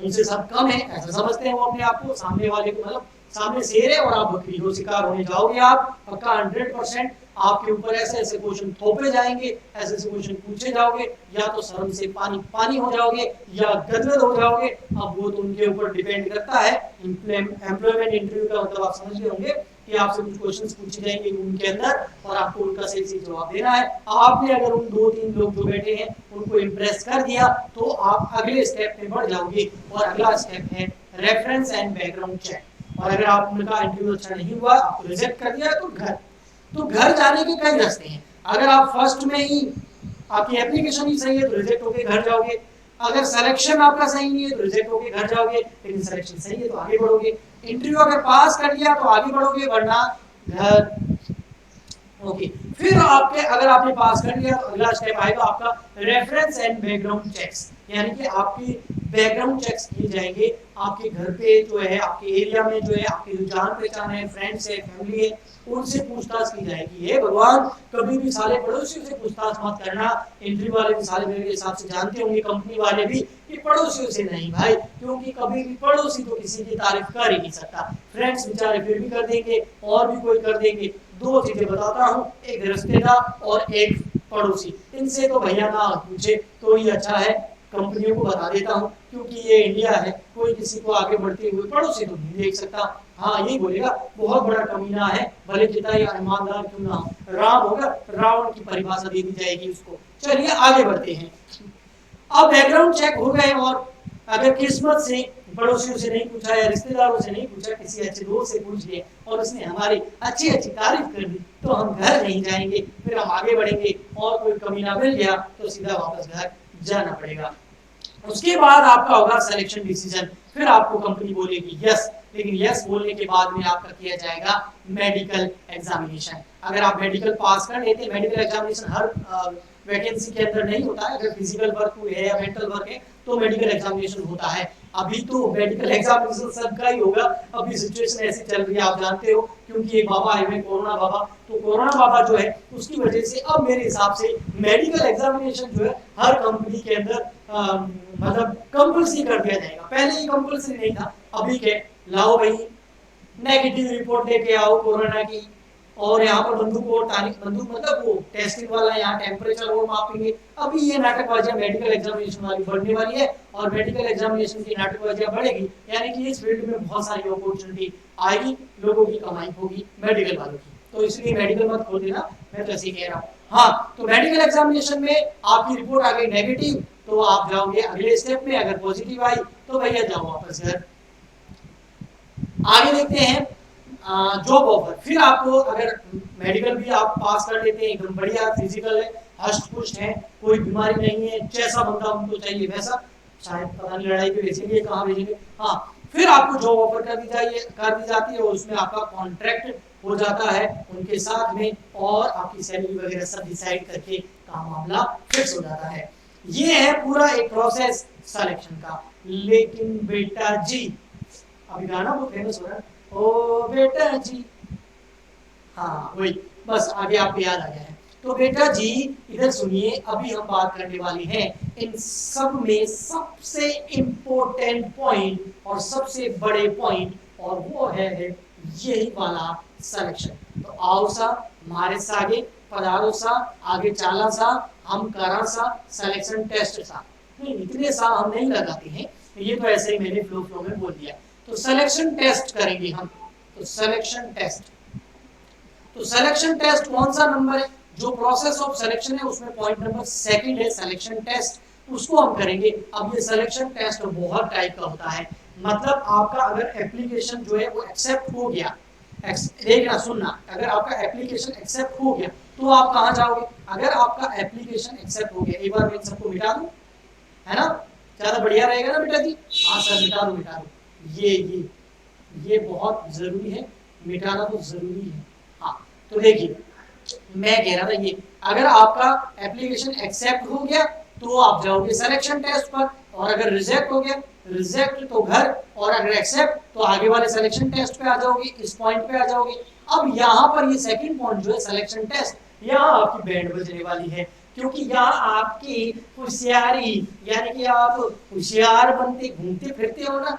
उनसे सब कम है ऐसा समझते हैं वो अपने आप को, सामने वाले को मतलब सामने शेर है और आप बकरी हो, शिकार होने जाओगे आप पक्का 100%। आपके ऊपर ऐसे ऐसे क्वेश्चन थोपे जाएंगे, ऐसे ऐसे क्वेश्चन पूछे जाओगे, या तो शर्म से पानी पानी हो जाओगे या गदगद हो जाओगे। अब वो तो उनके ऊपर डिपेंड करता है। एम्प्लॉयमेंट इंटरव्यू का मतलब आप समझ रहे होंगे कि आपसे कुछ क्वेश्चंस पूछे जाएंगे रूम के अंदर और आपको उनका सही सही जवाब देना है। आपने अगर उन 2-3 लोग जो बैठे हैं उनको इम्प्रेस कर दिया तो आप अगले स्टेप में बढ़ जाओगे और अगला स्टेप है रेफरेंस एंड बैकग्राउंड चेक। और अगर आप उनका इंटरव्यू अच्छा नहीं हुआ, आपको रिजेक्ट कर दिया, तो घर जाने के कई रास्ते हैं। अगर आप फर्स्ट में ही आपकी एप्लीकेशन ही सही है तो रिजेक्ट होके घर जाओगे, अगर सिलेक्शन आपका सही नहीं है तो रिजेक्ट होके घर जाओगे, लेकिन सिलेक्शन सही है तो आगे बढ़ोगे। इंटरव्यू अगर पास कर लिया तो आगे बढ़ोगे, वरना घर। ओके, फिर आपके अगर आपने पास कर लिया तो अगला स्टेप आएगा आपका रेफरेंस एंड बैकग्राउंड चेक्स, यानी कि आपकी बैकग्राउंड चेक्स किए जाएंगे। आपके घर पे जो है, आपके एरिया में जो है, आपके जो जान पहचान है, फ्रेंड्स है, फैमिली है, उनसे पूछताछ की जाएगी। हे भगवान, कभी भी साले पड़ोसियों से पूछताछ मत करना। इंटरव्यू वाले भी साले मेरे हिसाब से जानते होंगे, कंपनी वाले भी, कि पड़ोसियों से नहीं भाई, क्योंकि कभी भी पड़ोसी तो किसी की तारीफ कर ही नहीं सकता। फ्रेंड्स बेचारे फिर भी कर देंगे और भी कोई कर देंगे। 2 चीजें बताता हूँ, एक रिश्तेदार और एक पड़ोसी, इनसे तो भैया ना पूछे तो ही अच्छा है। कंपनियों को बता देता हूँ क्योंकि ये इंडिया है, कोई किसी को आगे बढ़ते हुए पड़ोसी तो नहीं देख सकता। हाँ, ये बोलेगा बहुत बड़ा कमीना है, भले कितना ही ईमानदार क्यों ना हो। राम होगा, रावण की परिभाषा दे दी जाएगी उसको। चलिए आगे बढ़ते हैं। अब बैकग्राउंड चेक हो गए और अगर किस्मत से पड़ोसियों से नहीं पूछा या रिश्तेदारों से नहीं पूछा, किसी अच्छे दोस्त से पूछ लिए और उसने हमारी अच्छी अच्छी तारीफ कर दी, तो हम घर नहीं जाएंगे, फिर हम आगे बढ़ेंगे और कोई कमीना मिल गया तो सीधा वापस घर जाना पड़ेगा। उसके बाद आपका होगा सिलेक्शन डिसीजन। फिर आपको कंपनी बोलेगी यस, लेकिन यस बोलने के बाद में आपका किया जाएगा मेडिकल एग्जामिनेशन। अगर आप मेडिकल पास कर लेते, मेडिकल एग्जामिनेशन हर वैकेंसी के अंदर नहीं होता है, अगर फिजिकल वर्क है या मेंटल वर्क है तो मेडिकल एग्जामिनेशन होता है। अभी तो मेडिकल एग्जामिनेशन सबका ही होगा, अभी सिचुएशन ऐसी चल रही है आप जानते हो, क्योंकि एक बाबा आए हुए कोरोना बाबा, तो कोरोना बाबा जो है उसकी वजह से अब मेरे हिसाब से मेडिकल एग्जामिनेशन जो है हर कंपनी के अंदर मतलब कंपल्सरी कर दिया जाएगा। पहले ही कंपल्सरी नहीं था, अभी के लाओ भाई नेगेटिव रिपोर्ट लेके आओ कोरोना की, और यहाँ पर बंदूक और बंदूक मतलब वो टेस्टिंग वाला, यहाँ टेम्परेचर और मापेंगे। अभी ये नाटकबाजियां मेडिकल एग्जामिनेशन वाली बढ़ने वाली है और मेडिकल एग्जामिनेशन की नाटकबाजियां बढ़ेगी, यानी कि इस फील्ड में बहुत सारी अपॉर्चुनिटी आएगी, लोगों की कमाई होगी मेडिकल वालों की। तो इसलिए मेडिकल मत खोल देना, मैं तो ऐसे ही कह रहा हूँ। हाँ, तो मेडिकल एग्जामिनेशन में आपकी रिपोर्ट आ गई नेगेटिव तो आप जाओगे अगले स्टेप में, अगर पॉजिटिव आई तो भैया जाओ वापस घर। आगे देखते हैं जॉब ऑफर। फिर आपको अगर मेडिकल भी आप पास कर लेते हैं, एकदम बढ़िया फिजिकल है, हष्ट पुष्ट है, कोई बीमारी नहीं है, जैसा बंदा उनको चाहिए वैसा, शायद पता नहीं लड़ाई पे भेजेंगे कहाँ भेजेंगे। हाँ, फिर आपको जॉब ऑफर कर दी जाती है और उसमें आपका कॉन्ट्रैक्ट हो जाता है उनके साथ में, और आपकी सैलरी वगैरह सब डिसाइड करके काम मामला फिक्स हो जाता है। ये है पूरा एक प्रोसेस सिलेक्शन का। लेकिन बेटा जी, अभी गाना बहुत फेमस हो रहा है, ओ बेटा जी, हाँ वही, बस आगे आपको याद आ गया है। तो बेटा जी इधर सुनिए, अभी हम बात करने वाले हैं इन सब में सबसे इंपॉर्टेंट पॉइंट और सबसे बड़े पॉइंट, और वो है यही वाला सिलेक्शन। तो आओ सा, हमारे सागे पधारो सा, आगे चाला सा, हम करा सा, सिलेक्शन टेस्ट सा। नहीं, इतने सा हम नहीं लगाते हैं, ये तो ऐसे ही मैंने फ्लो में बोल दिया। तो सिलेक्शन टेस्ट करेंगे हम। तो सिलेक्शन टेस्ट, तो सिलेक्शन टेस्ट कौन सा नंबर है, जो प्रोसेस ऑफ सिलेक्शन है उसमें पॉइंट नंबर सेकंड है सिलेक्शन टेस्ट, उसको हम करेंगे। अब ये सिलेक्शन टेस्ट बहुत टाइप का होता है, मतलब आपका अगर एप्लीकेशन जो है वो एक्सेप्ट हो गया, देखना सुनना, अगर आपका एप्लीकेशन एक्सेप्ट हो गया तो आप कहाँ जाओगे? अगर आपका एप्लीकेशन एक्सेप्ट हो गया, एक बार मैं सबको मिटा दूं, है ना, ज्यादा बढ़िया रहेगा ना बेटा जी? हाँ सर मिटा दो मिटा दो, ये बहुत जरूरी है, मिटाना तो जरूरी है। हाँ तो देखिए मैं कह रहा था ये, अगर आपका एप्लीकेशन एक्सेप्ट हो गया तो आप जाओगे सिलेक्शन टेस्ट पर, और अगर रिजेक्ट हो गया, रिजेक्ट तो घर, और अगर एक्सेप्ट तो आगे वाले सिलेक्शन टेस्ट पे आ जाओगे, इस पॉइंट पे आ जाओगे। अब यहाँ पर ये सेकंड पॉइंट जो है सिलेक्शन टेस्ट, यहाँ आपकी बैंड बजने वाली है, क्योंकि यहाँ आपकी होशियारी, यानी कि आप होशियार बनते घूमते फिरते हो ना,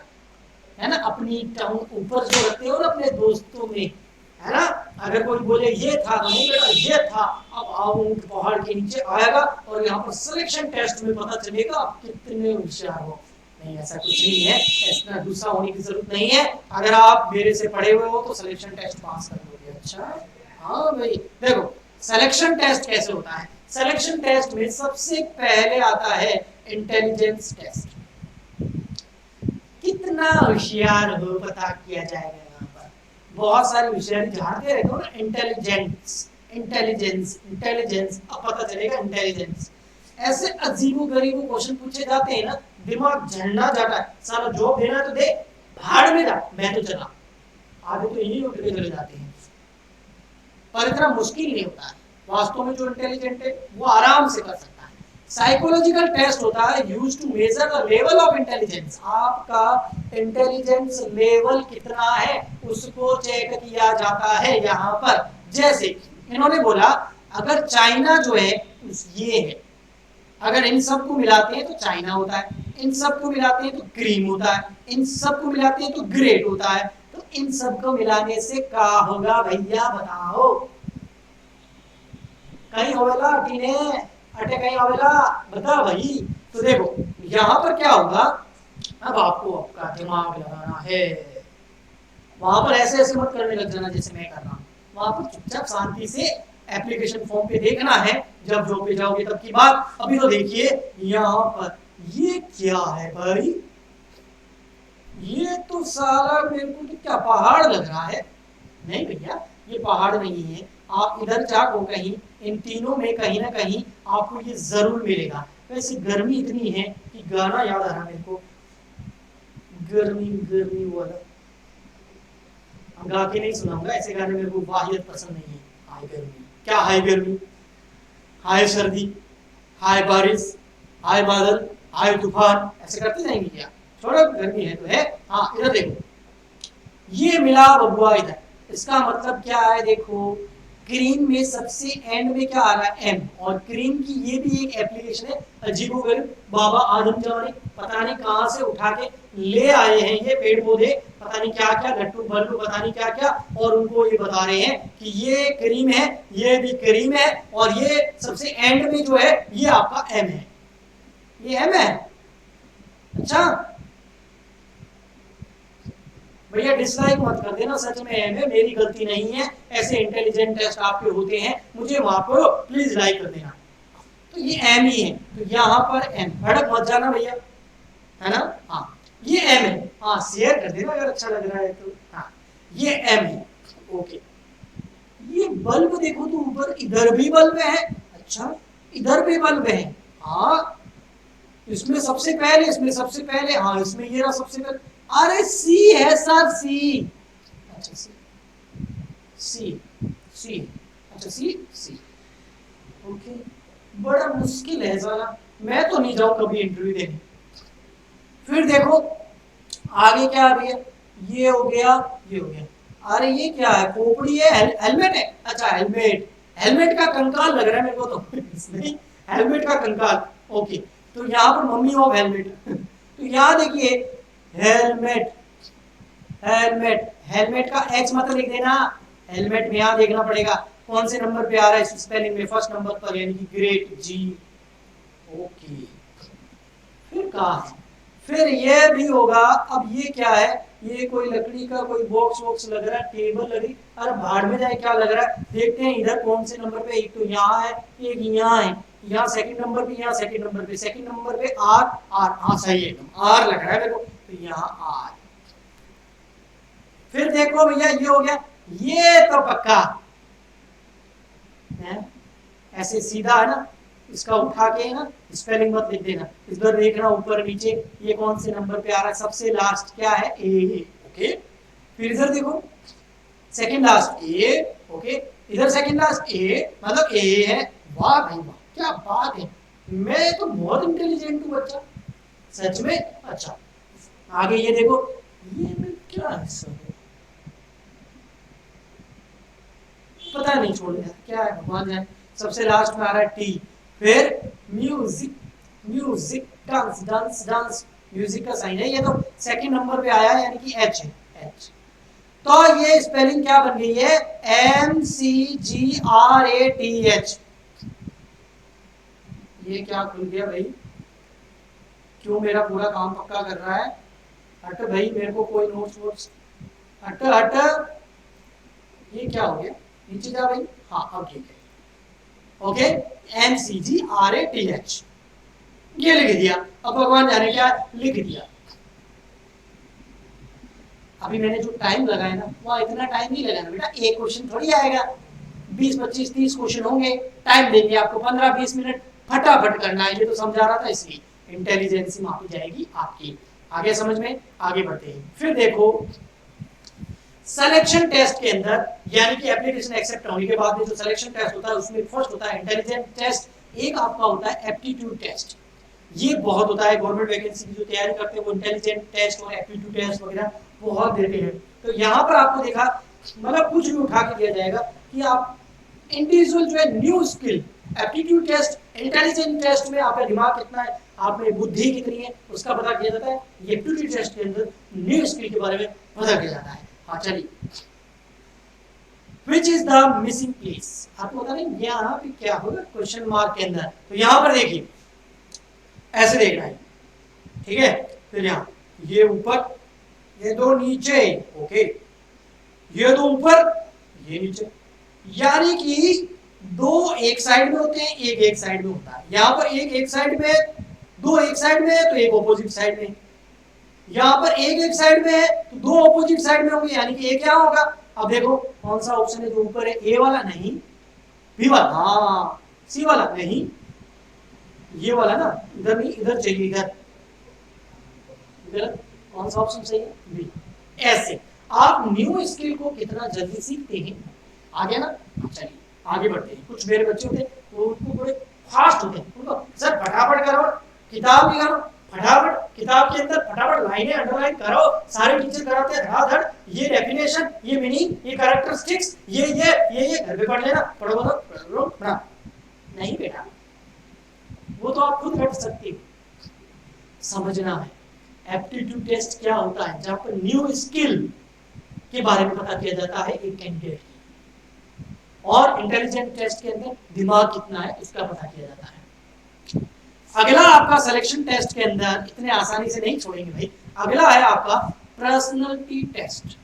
है ना, अपनी टंग ऊपर जो रखते हो ना अपने दोस्तों में, है ना, अगर कोई बोले ये था तो नहीं बेटा ये था, अब आओ पहाड़ के नीचे आएगा और यहाँ पर सिलेक्शन टेस्ट में पता चलेगा आप कितने होशियार हो। नहीं ऐसा कुछ नहीं है, ऐसा गुस्सा होने की जरूरत नहीं है, अगर आप मेरे से पढ़े हुए हो तो सिलेक्शन टेस्ट पास कर लोगे। अच्छा हाँ भाई देखो सिलेक्शन टेस्ट कैसे होता है, सिलेक्शन टेस्ट में सबसे पहले आता है इंटेलिजेंस टेस्ट, कितना होशियार हो पता किया जाएगा। यहाँ पर बहुत सारी होशियारी झाड़ते रहते हो ना, इंटेलिजेंस इंटेलिजेंस इंटेलिजेंस, अब पता चलेगा इंटेलिजेंस। ऐसे अजीबो गरीबो क्वेश्चन पूछे जाते हैं ना, दिमाग झलना जाता है, साला जॉब देना तो दे, भाड़ में जा, मैं तो चला, आधे तो यही उठ के चले जाते हैं। पर इतना मुश्किल नहीं होता है, वास्तव में जो इंटेलिजेंट है वो आराम से कर सकता है। साइकोलॉजिकल टेस्ट होता है used to measure the level of intelligence, आपका इंटेलिजेंस लेवल कितना है उसको चेक किया जाता है यहाँ पर। जैसे इन्होंने बोला अगर चाइना जो है ये है, अगर इन सबको मिलाते हैं तो चाइना होता है, इन सबको मिलाते हैं तो क्रीम होता है, इन सबको मिलाते हैं तो ग्रेट होता है, तो इन सबको मिलाने से क्या होगा भैया बताओ? कहीं होवेला टीने अटे कहीं होवेला, बता भाई। तो देखो यहाँ पर क्या होगा, अब आपको आपका दिमाग लगाना है, वहां पर ऐसे ऐसे मत करने लग जाना जैसे मैं कर रहा हूँ, वहां पर चुपचाप शांति से एप्लीकेशन फॉर्म पे देखना है, जब जॉब पे जाओगे तब की बात। अभी तो देखिए यहाँ पर ये क्या है भाई, ये तो सारा मेरे को तो क्या पहाड़ लग रहा है। नहीं भैया ये पहाड़ नहीं है, आप इधर जाओ कहीं, इन तीनों में कहीं ना कहीं आपको ये जरूर मिलेगा। वैसे गर्मी इतनी है कि गाना याद आ रहा मेरे को, गर्मी गर्मी वाला, गा के नहीं सुनाऊंगा, ऐसे गाने मेरे को वाहियत पसंद नहीं है। हाय गर्मी, क्या हाय गर्मी, हाय सर्दी, हाय बारिश, हाय बादल, हाय तूफान, ऐसे करते जाएंगे क्या? छोड़ो गर्मी है तो है। हाँ इधर देखो, ये मिला बबुआ इधर, इसका मतलब क्या है देखो, क्रीम में सबसे एंड में क्या आ रहा है एम, और क्रीम की ये भी एक एप्लीकेशन है, अजीबोगरीब बाबा आदम जाने पता नहीं कहां से उठा के ले आए हैं ये पेड़ पौधे, पता नहीं क्या क्या लट्टू बल्लू पता नहीं क्या क्या, और उनको ये बता रहे हैं कि ये क्रीम है, ये भी क्रीम है, और ये सबसे एंड में जो है ये आपका एम है, ये एम है। अच्छा भैया डिसलाइक मत कर देना, सच में एम है, मेरी गलती नहीं है, ऐसे इंटेलिजेंट टेस्ट आपके होते हैं, मुझे माफ करो, प्लीज लाइक कर देना। तो ये एम ही है, तो यहाँ पर एम, भड़क मत जाना भैया, है ना। हाँ ये एम है, हाँ शेयर कर देना अगर अच्छा लग रहा है तो। हाँ ये एम है, ओके। ये बल्ब देखो तो ऊपर इधर भी बल्ब है, अच्छा इधर भी बल्ब है, हाँ इसमें सबसे पहले, इसमें सबसे पहले, हाँ इसमें ये रहा सबसे पहले, अरे सी है सर, सी, अच्छा सी सी सी, अच्छा सी सी, ओके। बड़ा मुश्किल है साला, मैं तो नहीं जाऊं कभी इंटरव्यू देने। फिर देखो आगे क्या आ गया, ये हो गया, ये हो गया, अरे ये क्या है, खोपड़ी है, हेलमेट है, अच्छा हेलमेट, हेलमेट का कंकाल लग रहा है मेरे को तो इसमें, हेलमेट का कंकाल, ओके। तो यहाँ पर मम्मी ऑफ हेलमेट तो यहाँ देखिए हेलमेट, हेलमेट, हेलमेट का एच मत लिख देना, हेलमेट में यहाँ देखना पड़ेगा कौन से नंबर पे आ रहा है इस स्पेलिंग में, फर्स्ट नंबर पर, यानी कि ग्रेट जी, ओके। फिर कहा है, फिर ये भी होगा। अब ये क्या है, ये कोई लकड़ी का कोई बॉक्स वॉक्स लग रहा है, टेबल लग रही, अरे भाड़ में जाए क्या लग रहा है। देखते हैं इधर कौन से नंबर पे, एक तो यहाँ है, एक यहाँ है, यहाँ सेकंड नंबर पे, यहाँ सेकंड नंबर पे, सेकंड नंबर पे आर आर, हाँ सही है एकदम आर लग रहा है मेरे को, तो यहाँ आर। फिर देखो भैया ये हो गया, ये तो पक्का है, ऐसे सीधा है ना, इसका उठा के ना स्पेलिंग मत लिख देना, इधर देखना ऊपर नीचे ये कौन से नंबर पे आ रहा है, सबसे लास्ट क्या है ए, ओके। फिर इधर देखो सेकंड लास्ट ए, ओके, इधर सेकंड लास्ट ए, मतलब ए है। वाह भाई वाह, क्या बात है, मैं तो बहुत इंटेलिजेंट हूँ बच्चा, सच में। अच्छा आगे ये देखो, ये में क्या है सब, पता नहीं, छोड़ दिया क्या है भगवान जाने। सबसे लास्ट में आ रहा है टी, फिर music, music, dance dance dance, music का साइन है, ये तो सेकंड नंबर पे आया यानी कि एच है, एच। तो ये स्पेलिंग क्या बन गई है, MCGRATH। ये क्या खुल गया भाई, क्यों मेरा पूरा काम पक्का कर रहा है। हट भाई, मेरे को कोई नोट्स वोट्स, हट हट, ये क्या हो गया, नीचे जा भाई, हाँ अब ठीक है, ओके। MCGRATH ये लिख दिया। अब भगवान जाने क्या लिख दिया। अभी मैंने जो टाइम लगाया ना, वहाँ इतना टाइम नहीं लगाना बेटा, एक क्वेश्चन थोड़ी आएगा, 20 25 30 क्वेश्चन होंगे, टाइम देंगे आपको 15 20 मिनट, फटाफट करना है। ये तो समझा रहा था, इसलिए इंटेलिजेंसी मापी जाएगी आपकी। आगे समझ में, आगे बढ़ते हैं। फिर देखो सिलेक्शन टेस्ट के अंदर, यानी कि एप्लीकेशन एक्सेप्ट होने के बाद में जो सिलेक्शन टेस्ट होता है, उसमें फर्स्ट होता है इंटेलिजेंट टेस्ट, एक आपका होता है एप्टीट्यूड टेस्ट। ये बहुत होता है, गवर्नमेंट वैकेंसी की जो तैयारी करते हैं वो इंटेलिजेंट टेस्ट और एप्टीट्यूड टेस्ट वगैरह बहुत देते हैं। तो यहाँ पर आपको देखा, मतलब कुछ भी उठा के दिया जाएगा कि आप इंडिविजुअल जो है new skill, aptitude test, intelligent test में आपका दिमाग कितना है, आप में बुद्धि कितनी है, उसका पता किया जाता है। ये एप्टीट्यूड टेस्ट के अंदर न्यू स्किल के बारे में पता किया जाता है। हाँ चलिए, Which is the missing place, आपको पता नहीं यहाँ पे क्या होगा क्वेश्चन मार्क के अंदर। तो यहाँ पर देखिए, ऐसे देखना है, ठीक है। फिर यहाँ ये ऊपर, ये दो नीचे, ओके, ये दो ऊपर, ये नीचे, यानी कि दो एक साइड में होते हैं, एक एक साइड में होता है। यहाँ पर एक साइड में, दो एक साइड में है तो एक ऑपोजिट साइड में, यहाँ पर एक साइड में है तो दो ऑपोजिट साइड में होंगे, यानी कि ए क्या होगा। अब देखो कौन सा ऑप्शन है जो ऊपर है, ए वाला नहीं, बी वाला, हाँ सी वाला नहीं, ये वाला ना, इधर नहीं, इधर चाहिए, इधर, इधर कौन सा ऑप्शन सही है, बी। ऐसे आप न्यू स्किल को कितना जल्दी सीखते हैं। आ गया ना। चलिए आगे बढ़ते हैं। कुछ मेरे बच्चे होते हैं वो, उनको बड़े फास्ट होते हैं, उनको सर फटाफट करो, किताब निकालो, फटाफट किताब के अंदर फटाफट लाइनें अंडरलाइन करो, सारे टीचर कराते हैं धड़ाधड़, ये डेफिनेशन, ये मीनिंग, ये कैरेक्टरिस्टिक्स, ये घर पे पढ़ लेना, पढ़ो पढ़ो पढ़ा। नहीं बेटा, वो तो आप खुद रट सकते हो। समझना है एप्टीट्यूड टेस्ट क्या होता है, जहां पर न्यू स्किल के बारे में पता किया जाता है एक कैंडिडेट की, और इंटेलिजेंट टेस्ट के अंदर दिमाग कितना है उसका पता किया जाता है। अगला आपका सिलेक्शन टेस्ट के अंदर, इतने आसानी से नहीं छोड़ेंगे भाई, अगला है आपका पर्सनालिटी टेस्ट।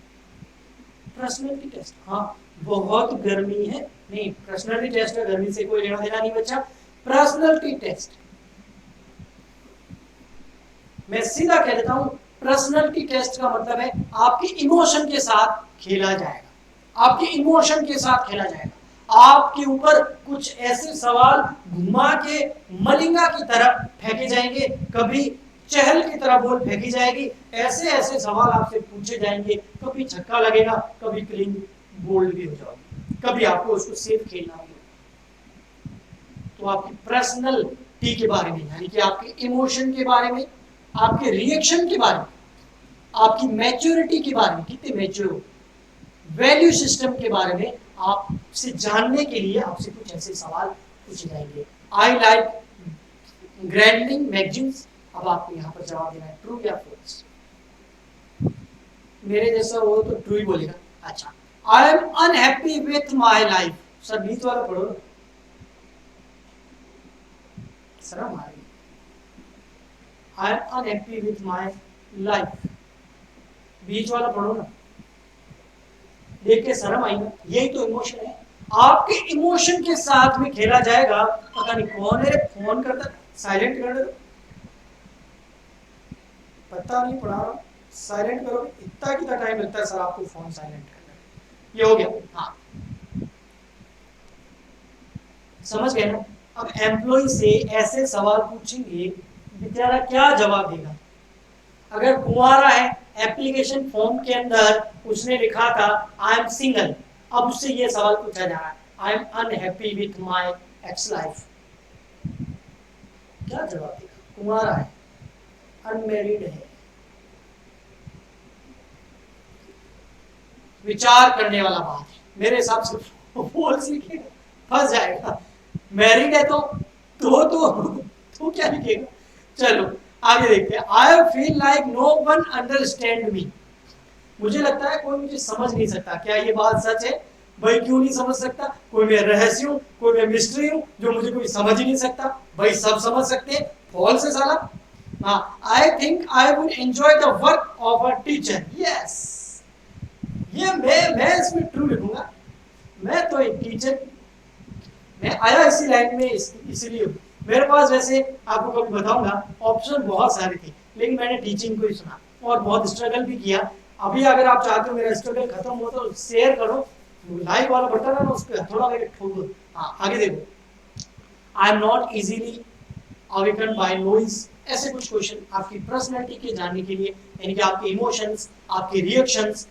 पर्सनालिटी टेस्ट, हाँ बहुत गर्मी है, नहीं पर्सनालिटी टेस्ट में गर्मी से कोई लेना देना नहीं बच्चा। पर्सनालिटी टेस्ट मैं सीधा कह देता हूं, पर्सनालिटी टेस्ट का मतलब है आपके इमोशन के साथ खेला जाएगा, आपके इमोशन के साथ खेला जाएगा। आपके ऊपर कुछ ऐसे सवाल घुमा के मलिंगा की तरह फेंके जाएंगे, कभी चहल की तरह बॉल फेंकी जाएगी, ऐसे ऐसे सवाल आपसे पूछे जाएंगे, कभी छक्का लगेगा, कभी क्लीन बोल्ड भी हो जाओगे, कभी आपको उसको सेफ खेलना होगा। तो आपकी पर्सनालिटी के बारे में, यानी कि आपके इमोशन के बारे में, आपके रिएक्शन के बारे में, आपकी मैच्योरिटी के बारे में, कितने मैच्योर, वैल्यू सिस्टम के बारे में आपसे जानने के लिए आपसे कुछ ऐसे सवाल पूछे जाएंगे। आई लाइक ग्रैंडलिंग मैगजीन्स, अब आपको यहाँ पर जवाब देना है ट्रू या फॉल्स। मेरे जैसा हो तो ट्रू ही बोलेगा। अच्छा, I am unhappy with my life, sir बीच वाला पढ़ो ना, शर्म आ रही। I am unhappy with my life. बीच वाला पढ़ो ना, देख के शर्म आई ना। यही तो इमोशन है। आपके इमोशन के साथ में खेला जाएगा। पता नहीं कौन है फोन करता, साइलेंट कर दो। पता नहीं पढ़ा रहा, साइलेंट करो। इतना कितना टाइम लगता है सर आपको फोन साइलेंट करने? ये हो गया। हाँ, समझ गए ना। अब एम्प्लॉय से ऐसे सवाल पूछेंगे, बेचारा क्या जवाब देगा? अगर कुंवारा है, एप्लीकेशन फॉर्म के अंदर उसने लिखा था आई एम सिंगल, अब उससे ये सवाल पूछा जा रहा है आई am unhappy with my ex life, क्या जवाब देगा? कुंवारा है, अनमैरिड है। विचार करने वाला बात है मेरे हिसाब से। बोल सीखेगा, फंस जाएगा। मैरिड है तो क्या लिखेगा? चलो आगे देखते हैं। I feel like no one understand me. मुझे लगता है कोई मुझे समझ नहीं सकता। क्या ये बात सच है? भाई क्यों नहीं समझ सकता? कोई मैं रहस्य हूँ, कोई मैं मिस्ट्री हूँ जो मुझे कोई समझ ही नहीं सकता? भाई सब समझ सकते हैं। फॉल्स है साला। हाँ, I think I would enjoy the work of a teacher. Yes, ये मैं इसमें ट्रू लिखूंगा। मैं तो एक टीचर, मैं आया इसी लाइन में इसीलिए। मेरे पास वैसे आपको कभी बताऊंगा ऑप्शन बहुत सारे थे, लेकिन मैंने टीचिंग को ही सुना और बहुत स्ट्रगल भी किया। अभी अगर आप चाहते हो मेरा स्ट्रगल खत्म हो तो शेयर करो, लाइक वाला बटन है ना उस पर थोड़ा मेरे ठोको। हाँ आगे देखो। I am not easily awaken by noise. ऐसे कुछ क्वेश्चन आपकी पर्सनैलिटी के जानने के लिए, यानी कि आपके इमोशंस, आपके रिएक्शंस,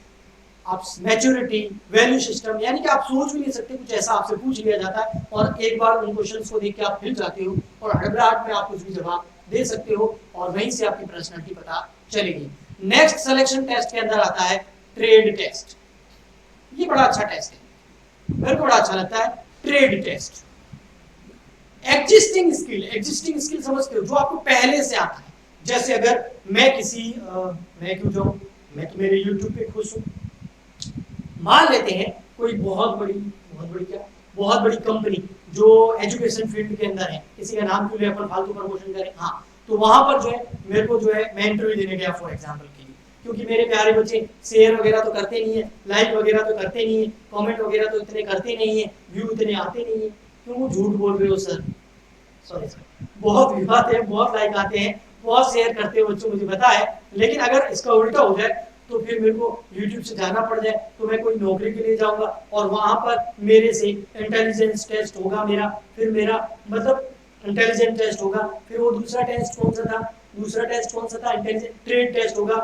आप मैच्योरिटी, वैल्यू सिस्टम, यानी कि आप सोच भी नहीं सकते, कुछ ऐसा आपसे पूछ लिया जाता है और एक बार उन क्वेश्चंस को देख के आप हिल जाते हो और हड़बड़ाहट में आप कुछ भी जवाब दे सकते हो और वहीं से आपकी पर्सनैलिटी पता चलेगी। नेक्स्ट सिलेक्शन टेस्ट के अंदर आता है ट्रेड टेस्ट। ये बड़ा अच्छा टेस्ट है, मेरे को बड़ा अच्छा लगता है ट्रेड टेस्ट। एग्जिस्टिंग स्किल समझते हो, जो आपको पहले से आता है। जैसे अगर मैं किसी मैं क्यों जाऊं, मैं तो मेरे YouTube पे खुश हूं। मान लेते हैं कोई बहुत बड़ी कंपनी जो एजुकेशन फील्ड के अंदर है, किसी का नाम क्यों ले अपन फालतू प्रमोशन करें। हाँ, तो वहां पर जो है मेरे को जो है मैं इंटरव्यू देने गया फॉर एग्जांपल के लिए, क्योंकि मेरे प्यारे बच्चे शेयर वगैरह तो करते नहीं है, लाइक वगैरह तो करते नहीं है, कमेंट वगैरह तो इतने करते नहीं है, व्यू इतने आते नहीं है। क्यों झूठ बोल रहे हो सर? सॉरी सर, बहुत व्यू आते हैं, बहुत लाइक आते हैं, बहुत शेयर करते हो बच्चों, मुझे पता है। लेकिन अगर इसका उल्टा हो जाए तो फिर मेरे को YouTube से जाना पड़ जाए, तो मैं कोई नौकरी के लिए जाऊंगा और वहां पर मेरे से इंटेलिजेंस टेस्ट होगा मेरा, फिर मेरा मतलब इंटेलिजेंस टेस्ट होगा, फिर वो दूसरा टेस्ट कौन सा था? इंटेलिजेंस ट्रेड टेस्ट होगा,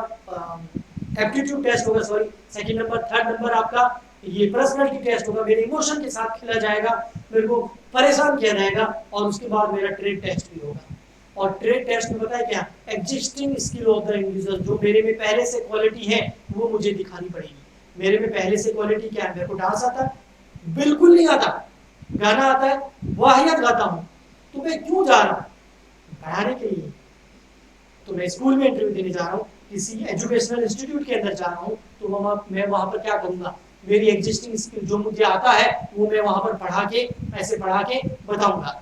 एप्टीट्यूड टेस्ट होगा, sorry second number. Third number आपका ये पर्सनालिटी टेस्ट होगा, मेरे इमोशन के साथ खेला जाएगा, मेरे को परेशान किया जाएगा और उसके बाद मेरा ट्रेड टेस्ट भी होगा। और ट्रेड टेस्ट में पता है क्या? Existing skill of the individual, जो मेरे में पहले से क्वालिटी है वो मुझे दिखानी पड़ेगी। मेरे में पहले से क्वालिटी क्या है? मेरे को डांस आता है? बिल्कुल नहीं आता। गाना आता है? वाहियात गाता हूँ। तो मैं क्यों जा रहा हूँ? पढ़ाने के लिए। तो मैं स्कूल में इंटरव्यू देने जा रहा हूँ, किसी एजुकेशनल इंस्टीट्यूट के अंदर जा रहा हूँ, तो मैं वहां पर क्या करूंगा? मेरी एग्जिस्टिंग स्किल जो मुझे आता है वो मैं वहां पर ऐसे पढ़ा के बताऊंगा।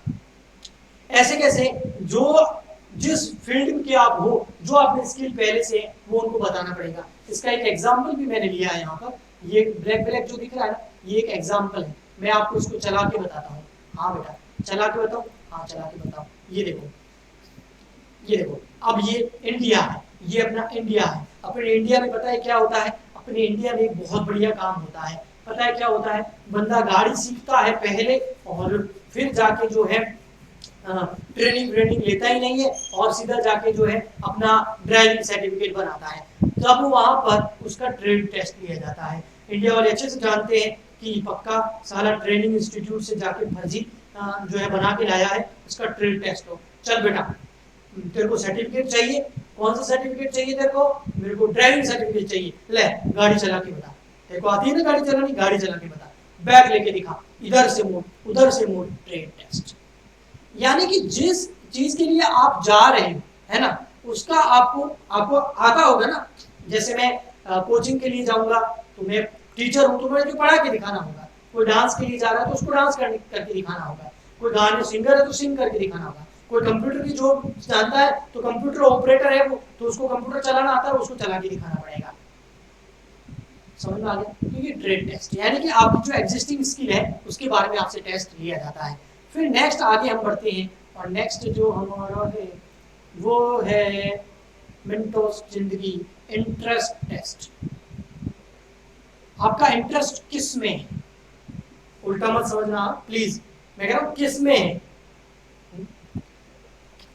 ऐसे कैसे? जो जिस फील्ड के आप हो, जो आपने स्किल पहले से है वो उनको बताना पड़ेगा। इसका एक एग्जांपल भी मैंने लिया है यहाँ पर। ये ब्लैक जो दिख रहा है ना, ये एक एग्जांपल है। मैं आपको इसको चला के बताता हूँ। हाँ बेटा, चला के बताओ। हाँ चला के बताओ। ये देखो, अब ये इंडिया है, ये अपना इंडिया है। अपने इंडिया में पता है क्या होता है? अपने इंडिया में एक बहुत बढ़िया काम होता है। पता है क्या होता है? बंदा गाड़ी सीखता है पहले और फिर जाके जो है ट्रेनिंग लेता ही नहीं है और सीधा जाके जो है अपना ड्राइविंग सर्टिफिकेट बनाता है। तब वहां पर उसका ट्रेड टेस्ट लिया जाता है। इंडिया वाले अच्छे से जानते हैं कि पक्का साला ट्रेनिंग इंस्टीट्यूट से जाके फर्जी जो है बना के लाया है, उसका ट्रेड टेस्ट हो। चल बेटा, तेरे को सर्टिफिकेट चाहिए? कौन सा सर्टिफिकेट चाहिए तेरे को? मेरे को ड्राइविंग सर्टिफिकेट चाहिए। ले गाड़ी चला के बता। तेरे को आती है ना गाड़ी चलानी? गाड़ी चला के बता। बैग लेके दिखा, इधर से मोड़, उधर से मोड़, ट्रेड टेस्ट। यानी कि जिस चीज के लिए आप जा रहे हो, है ना, उसका आपको आता होगा ना। जैसे मैं कोचिंग के लिए जाऊंगा तो मैं टीचर हूं तो मुझे पढ़ा के दिखाना होगा। कोई डांस के लिए जा रहा है तो उसको डांस करके दिखाना होगा। कोई गाने सिंगर है तो सिंग करके दिखाना होगा। कोई कंप्यूटर की जो जानता है तो कंप्यूटर ऑपरेटर है वो, तो उसको कंप्यूटर चलाना आता है, उसको चला के दिखाना पड़ेगा। समझ में आ गया? तो ये ट्रेड टेस्ट यानी कि आपकी जो एग्जिस्टिंग स्किल है उसके बारे में आपसे टेस्ट लिया जाता है। फिर नेक्स्ट आगे हम बढ़ते हैं, और नेक्स्ट जो हमारा है वो है मिनटोस जिंदगी इंटरेस्ट टेस्ट। आपका इंटरेस्ट किस में है? उल्टा मत समझना प्लीज, मैं कह रहा हूं किस में है,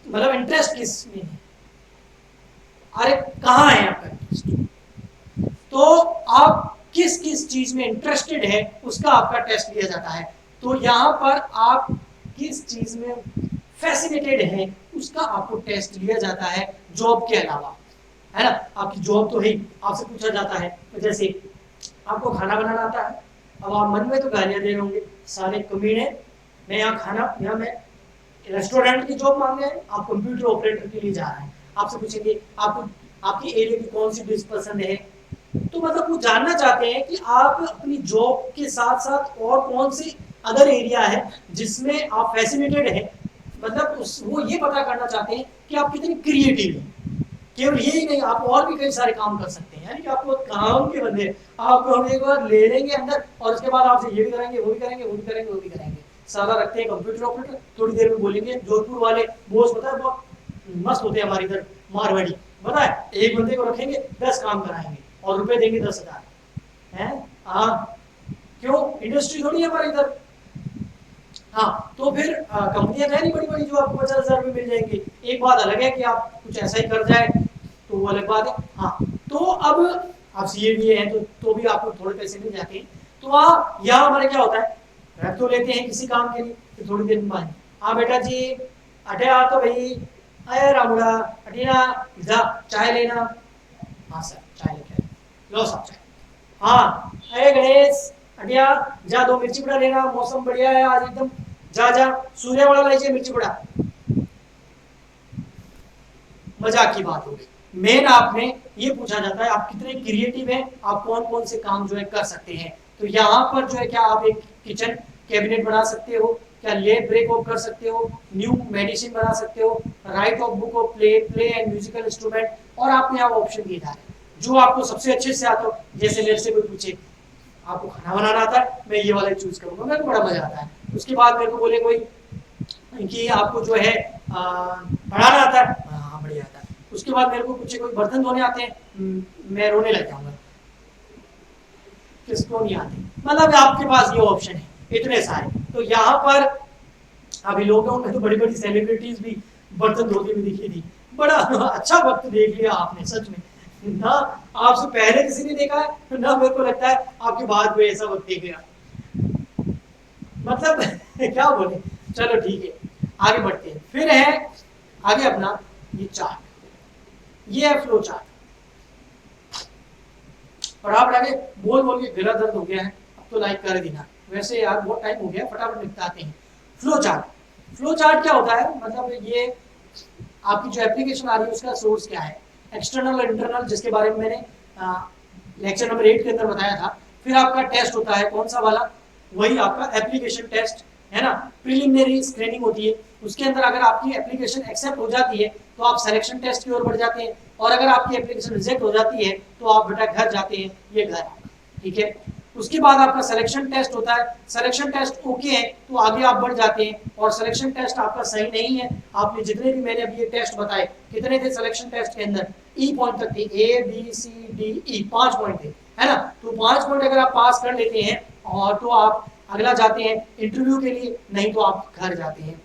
मतलब इंटरेस्ट किस में है, अरे कहाँ है आपका इंटरेस्ट। तो आप किस किस चीज में इंटरेस्टेड है उसका आपका टेस्ट लिया जाता है। तो यहां पर आप किस चीज में फैसिनेटेड है उसका आपको टेस्ट लिया जाता है जॉब के अलावा, है ना। आपकी जॉब तो है, आपसे पूछा जाता है तो जैसे आपको खाना बनाना आता है, अब आप मन में तो गालियां दे रहे होंगे, सारे कमीने, मैं यहाँ खाना, यहाँ मैं रेस्टोरेंट की जॉब मांग रहे हैं, आप कंप्यूटर ऑपरेटर के लिए जा रहे हैं। आपसे पूछेंगे आपको आपकी एरिया की कौन सी डिश पसंद है, तो मतलब वो जानना चाहते हैं कि आप अपनी जॉब के साथ साथ और कौन सी अदर एरिया है जिसमें आप फैसिनेटेड हैं, मतलब वो ये पता करना चाहते हैं कि आप कितनी क्रिएटिव हैं। केवल यही नहीं, आप और भी कई सारे काम कर सकते हैं, यानी कि आपको काम के बंदे आपको हम एक बार ले लेंगे अंदर और उसके बाद आपसे ये भी करेंगे, वो भी करेंगे, वो भी करेंगे, वो भी करेंगे। सारा रखते हैं कंप्यूटर ऑपरेटर, थोड़ी देर में बोलेंगे जोधपुर वाले बॉस पता है बहुत मस्त होते हैं हमारे इधर मारवाड़ी, पता है एक बंदे को रखेंगे 10 काम कराएंगे और रुपए देंगे 10,000 है। हाँ क्यों, इंडस्ट्री थोड़ी है हमारे इधर। हाँ तो फिर कंपनियां है नहीं बड़ी बड़ी जो आपको 50,000 रुपये मिल जाएंगे। एक बात अलग है कि आप कुछ ऐसा ही कर जाए तो वो अलग बात है। हाँ तो अब आप सीए भी हैं तो भी आपको थोड़े पैसे मिल जाते हैं। तो यहाँ हमारे क्या होता है, रख तो लेते हैं किसी काम के लिए, तो थोड़ी देर में हाँ बेटा जी अटे आ तो भाई, अरे रामुड़ा अटीना जा चाय लेना, हाँ सर चाय लेके लो साहब चाय। हाँ अरे गणेश अटिया जा 2 मिर्ची बड़ा लेना, मौसम बढ़िया है आज एकदम, जा जा सूर्य वाला लीजिए मिर्ची बड़ा। मजाक की बात हो गई। मेन आपने ये पूछा जाता है आप कितने क्रिएटिव हैं, आप कौन कौन से काम जो है कर सकते हैं। तो यहाँ पर जो है क्या आप एक किचन कैबिनेट बना सकते हो, क्या लेब ब्रेक ऑफ कर सकते हो, न्यू मेडिसिन बना सकते हो, right of book of play and musical instrument, और आपने यहाँ ऑप्शन दिए जा रहे हैं जो आपको सबसे अच्छे से आता हो। जैसे मेरे से कोई पूछे आपको खाना बनाना आता है, मैं ये वाला चूज करूंगा, मेरे को बड़ा मजा आता है। उसके बाद मेरे को बोले कोई कि आपको जो है पढ़ाना आता है, हाँ बढ़िया आता है। उसके बाद मेरे को पूछे कोई बर्तन धोने आते हैं, मैं रोने लग जाऊंगा, किसको नहीं आते। मतलब आपके पास ये ऑप्शन है इतने सारे। तो यहाँ पर अभी लोगों में तो बड़ी बड़ी सेलिब्रिटीज भी बर्तन धोते हुए दिखी थी, बड़ा अच्छा वक्त देख लिया आपने सच में ना। आपसे पहले किसी ने देखा है ना, मेरे को लगता है आपके बाद कोई ऐसा वक्त देख गया, मतलब क्या बोले। चलो ठीक है आगे बढ़ते हैं। फिर है आगे अपना ये चार्ट, ये है फ्लो चार्ट। फटाफट आगे बोल बोल के गला दर्द हो गया है, अब तो लाइक कर देना, वैसे यार बहुत टाइम हो गया, फटाफट निपटाते हैं। फ्लो चार्ट, फ्लो चार्ट क्या होता है, मतलब ये आपकी जो एप्लीकेशन आ रही है उसका सोर्स क्या है, एक्सटर्नल और इंटरनल, जिसके बारे में मैंने लेक्चर नंबर 8 के अंदर बताया था। फिर आपका टेस्ट होता है कौन सा वाला, वही आपका एप्लीकेशन टेस्ट है ना। प्रिलिमिनरी स्क्रीनिंग होती है, उसके अंदर अगर आपकी एप्लीकेशन एक्सेप्ट हो जाती है तो आप सिलेक्शन टेस्ट की ओर बढ़ जाते हैं, और अगर आपकी एप्लीकेशन रिजेक्ट हो जाती है तो आप बेटा घर जाते हैं, ये घर, ठीक है। उसके बाद आपका सिलेक्शन टेस्ट होता है, सिलेक्शन टेस्ट ओके है तो आगे आप बढ़ जाते हैं, और सिलेक्शन टेस्ट आपका सही नहीं है, आपने जितने भी मैंने अभी ये टेस्ट बताए कितने थे सिलेक्शन टेस्ट के अंदर, ई पॉइंट तक थे, A B C D E 5 point थे, है ना। तो 5 पॉइंट अगर आप पास कर लेते हैं और तो आप अगला जाते हैं इंटरव्यू के लिए, नहीं तो आप घर जाते हैं।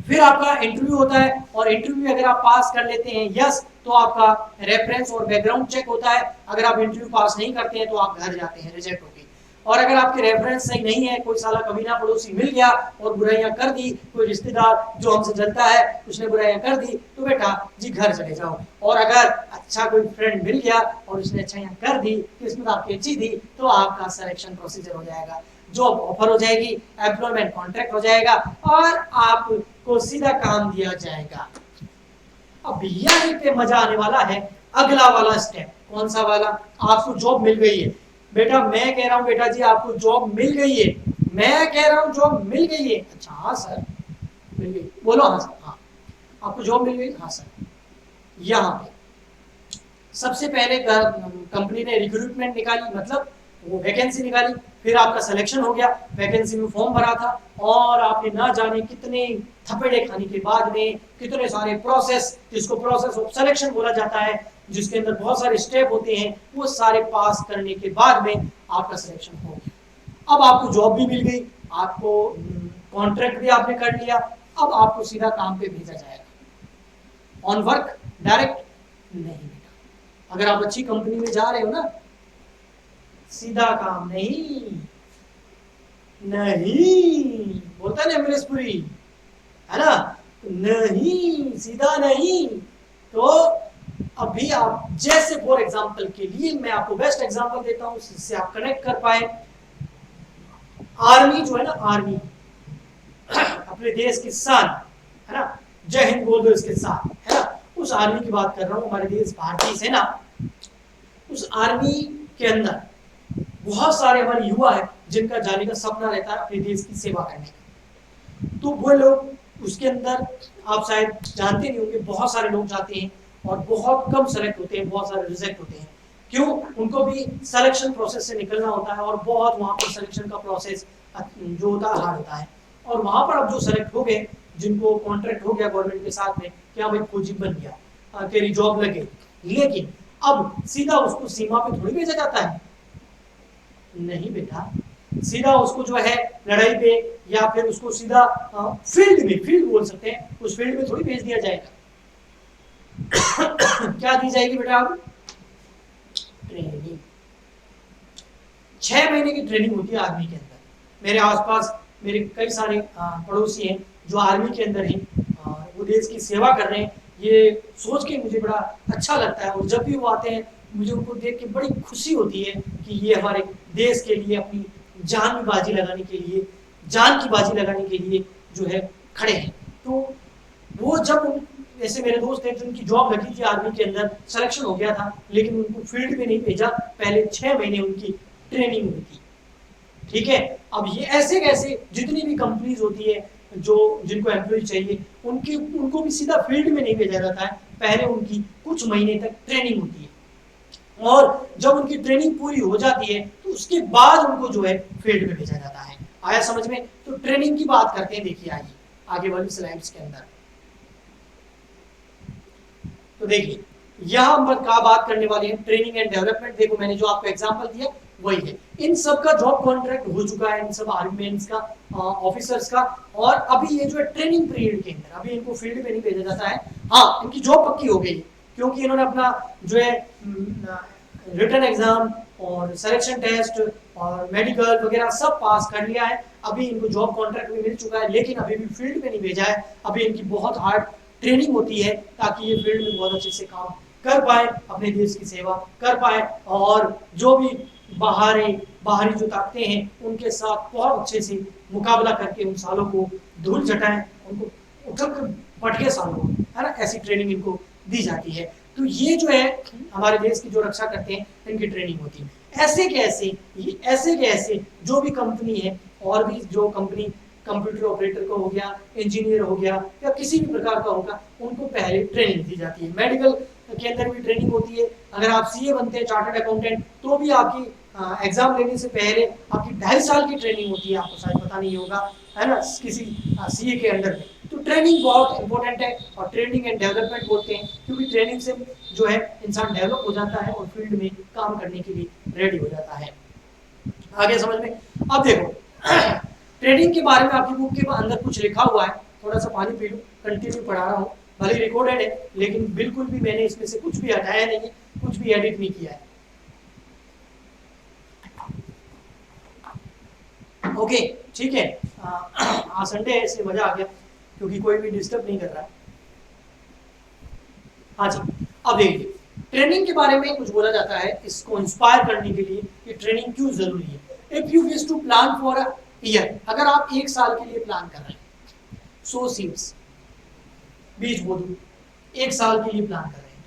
फिर आपका इंटरव्यू होता है, और इंटरव्यू अगर आप पास कर लेते हैं यस तो आपका रेफरेंस और बैकग्राउंड चेक होता है, अगर आप इंटरव्यू पास नहीं करते हैं तो आप घर जाते हैं, रिजेक्ट होगी। और अगर आपके रेफरेंस सही नहीं है, कोई साला कमीना पड़ोसी मिल गया और बुराइयां कर दी, कोई रिश्तेदार जो हमसे जलता है उसने बुराइयां कर दी, तो बेटा जी घर चले जाओ। और अगर अच्छा कोई फ्रेंड मिल गया और उसने अच्छाइयां कर दी, किस्मत आपकी अच्छी थी, तो आपका सिलेक्शन प्रोसीजर हो जाएगा, जॉब ऑफर हो जाएगी, एम्प्लॉयमेंट कॉन्ट्रैक्ट हो जाएगा, और आपको सीधा काम दिया जाएगा। अब यहीं पे मजा आने वाला है, अगला वाला स्टेप। कौन सा वाला, आपको जॉब मिल गई है बेटा, मैं कह रहा हूं बेटा जी आपको जॉब मिल गई है, मैं कह रहा हूं जॉब मिल गई है। अच्छा हाँ सर, मिल गई, बोलो हाँ सर, हाँ आपको जॉब मिल गई, हाँ सर। यहाँ पे सबसे पहले कंपनी ने रिक्रूटमेंट निकाली, मतलब वो वैकेंसी निकाली, फिर आपका सिलेक्शन हो गया, वैकेंसी में फॉर्म भरा था, और आपने ना जाने कितने थपेड़े खाने के बाद में, कितने सारे प्रोसेस, जिसको प्रोसेस ऑफ सिलेक्शन बोला जाता है, जिसके अंदर बहुत सारे स्टेप होते हैं, वो सारे पास करने के बाद में आपका सिलेक्शन हो गया। अब आपको जॉब भी मिल गई, आपको कॉन्ट्रैक्ट भी आपने कर लिया, अब आपको सीधा काम पे भेजा जाएगा। ऑन वर्क डायरेक्ट नहीं बेटा, अगर आप अच्छी कंपनी में जा रहे हो ना, सीधा काम नहीं, नहीं बोलता है ना अमरीशपुरी, है ना, नहीं सीधा नहीं। तो अभी आप जैसे फॉर एग्जांपल के लिए मैं आपको बेस्ट एग्जांपल देता हूं जिससे आप कनेक्ट कर पाए। आर्मी जो है ना, आर्मी अपने देश की शान है ना, जय हिंद बोल दो इसके साथ, है ना, उस आर्मी की बात कर रहा हूं, हमारे देश भारतीय सेना। उस आर्मी के अंदर बहुत सारे हमारे युवा है जिनका जाने का सपना रहता है अपने देश की सेवा करने का। तो वो लोग उसके अंदर, आप शायद जानते नहीं होंगे, बहुत सारे लोग जाते हैं और बहुत कम सेलेक्ट होते हैं, बहुत सारे रिजेक्ट होते हैं। क्यों? उनको भी सिलेक्शन प्रोसेस से निकलना होता है, और बहुत वहाँ पर सिलेक्शन का प्रोसेस जो होता है हार्ड होता है। और वहाँ पर अब जो सेलेक्ट हो गए, जिनको कॉन्ट्रैक्ट हो गया गवर्नमेंट के साथ में, क्या भाई फौजी बन गया, तेरी जॉब लग गई, लेकिन अब सीधा उसको सीमा पे थोड़ी भेजा जाता है, नहीं बेटा, सीधा उसको जो है लड़ाई पे, या फिर उसको सीधा फील्ड में, फील्ड बोल सकते हैं, उस फील्ड में थोड़ी भेज दिया जाएगा। क्या दी जाएगी बेटा? अब ट्रेनिंग, 6 महीने की ट्रेनिंग होती है आर्मी के अंदर। मेरे आसपास मेरे कई सारे पड़ोसी हैं जो आर्मी के अंदर हैं, वो देश की सेवा कर रहे हैं। ये सोच के मुझे बड़ा अच्छा लगता है, और जब भी वो आते हैं मुझे उनको देख के बड़ी खुशी होती है कि ये हमारे देश के लिए अपनी जान की बाजी लगाने के लिए, जान की बाजी लगाने के लिए जो है खड़े हैं। तो वो जब, ऐसे मेरे दोस्त हैं जिनकी जॉब लगी थी आर्मी के अंदर, सिलेक्शन हो गया था, लेकिन उनको फील्ड में नहीं भेजा, पहले 6 महीने उनकी ट्रेनिंग हुई थी। ठीक है, अब ये ऐसे कैसे जितनी भी कंपनीज होती है जो जिनको एम्प्लॉय चाहिए, उनको भी सीधा फील्ड में नहीं भेजा जाता है, पहले उनकी कुछ महीने तक ट्रेनिंग होती है, और जब उनकी ट्रेनिंग पूरी हो जाती है तो उसके बाद उनको जो है फील्ड में भेजा जाता है। आया समझ में? तो ट्रेनिंग की बात करते हैं, देखिए आइए आगे वाली स्लाइड्स के अंदर। तो देखिए यहां हम क्या बात करने वाले हैं, ट्रेनिंग एंड डेवलपमेंट। देखो मैंने जो आपको एग्जांपल दिया वही है, इन सब का जॉब कॉन्ट्रैक्ट हो चुका है, इन सब आर्मी मेंस का, ऑफिसर्स का, और अभी ये जो है ट्रेनिंग पीरियड के अंदर, अभी इनको फील्ड में नहीं भेजा जाता है। हाँ, इनकी जॉब पक्की हो गई क्योंकि इन्होंने अपना जो है रिटन एग्जाम और सिलेक्शन टेस्ट और मेडिकल वगैरह सब पास कर लिया है। अभी इनको जॉब कॉन्ट्रैक्ट भी मिल चुका है, लेकिन अभी भी फील्ड में नहीं भेजा है। अभी इनकी बहुत हार्ड ट्रेनिंग होती है ताकि ये फील्ड में बहुत अच्छे से काम कर पाए, अपने देश की सेवा कर पाए, और जो भी बाहरी जो ताकतें हैं उनके साथ बहुत अच्छे से मुकाबला करके उन सालों को धूल चटाएं, उनको उठक पटके सालों, है ना, ऐसी ट्रेनिंग इनको दी जाती है। तो ये जो है हमारे देश की जो रक्षा करते हैं इनकी ट्रेनिंग होती है। ऐसे के ऐसे जो भी कंपनी है, और भी जो कंपनी कंप्यूटर ऑपरेटर का हो गया, इंजीनियर हो गया, या किसी भी प्रकार का होगा, उनको पहले ट्रेनिंग दी जाती है। मेडिकल के अंदर भी ट्रेनिंग होती है। अगर आप सीए बनते हैं, चार्टर्ड अकाउंटेंट, तो भी आपकी एग्जाम लेने से पहले आपकी 2.5 साल की ट्रेनिंग होती है, आपको शायद पता नहीं होगा, है ना, किसी सीए के अंदर में। तो ट्रेनिंग बहुत इंपॉर्टेंट है, और ट्रेनिंग एंड डेवलपमेंट बोलते हैं क्योंकि ट्रेनिंग से जो है इंसान डेवलप हो जाता है और फील्ड में काम करने के लिए रेडी हो जाता है। आगे समझ में? अब देखो ट्रेनिंग के बारे में आपकी बुक के अंदर कुछ लिखा हुआ है, थोड़ा सा पानी पी लो, कंटिन्यू पढ़ा रहा हूँ, भले रिकॉर्डेड है लेकिन बिल्कुल भी मैंने इसमें से कुछ भी हटाया नहीं है, कुछ भी एडिट नहीं किया है। ओके, ठीक है। आज संडे है इसलिए मजा आ गया क्योंकि कोई भी डिस्टर्ब नहीं कर रहा है। हाँ जी, अब देखिए ट्रेनिंग के बारे में कुछ बोला जाता है इसको इंस्पायर करने के लिए कि ट्रेनिंग क्यों जरूरी है। If you wish to plan for a year, अगर आप 1 साल के लिए प्लान कर रहे हैं, सो सीड्स, बीज बो दो, 1 साल के लिए प्लान कर रहे हैं,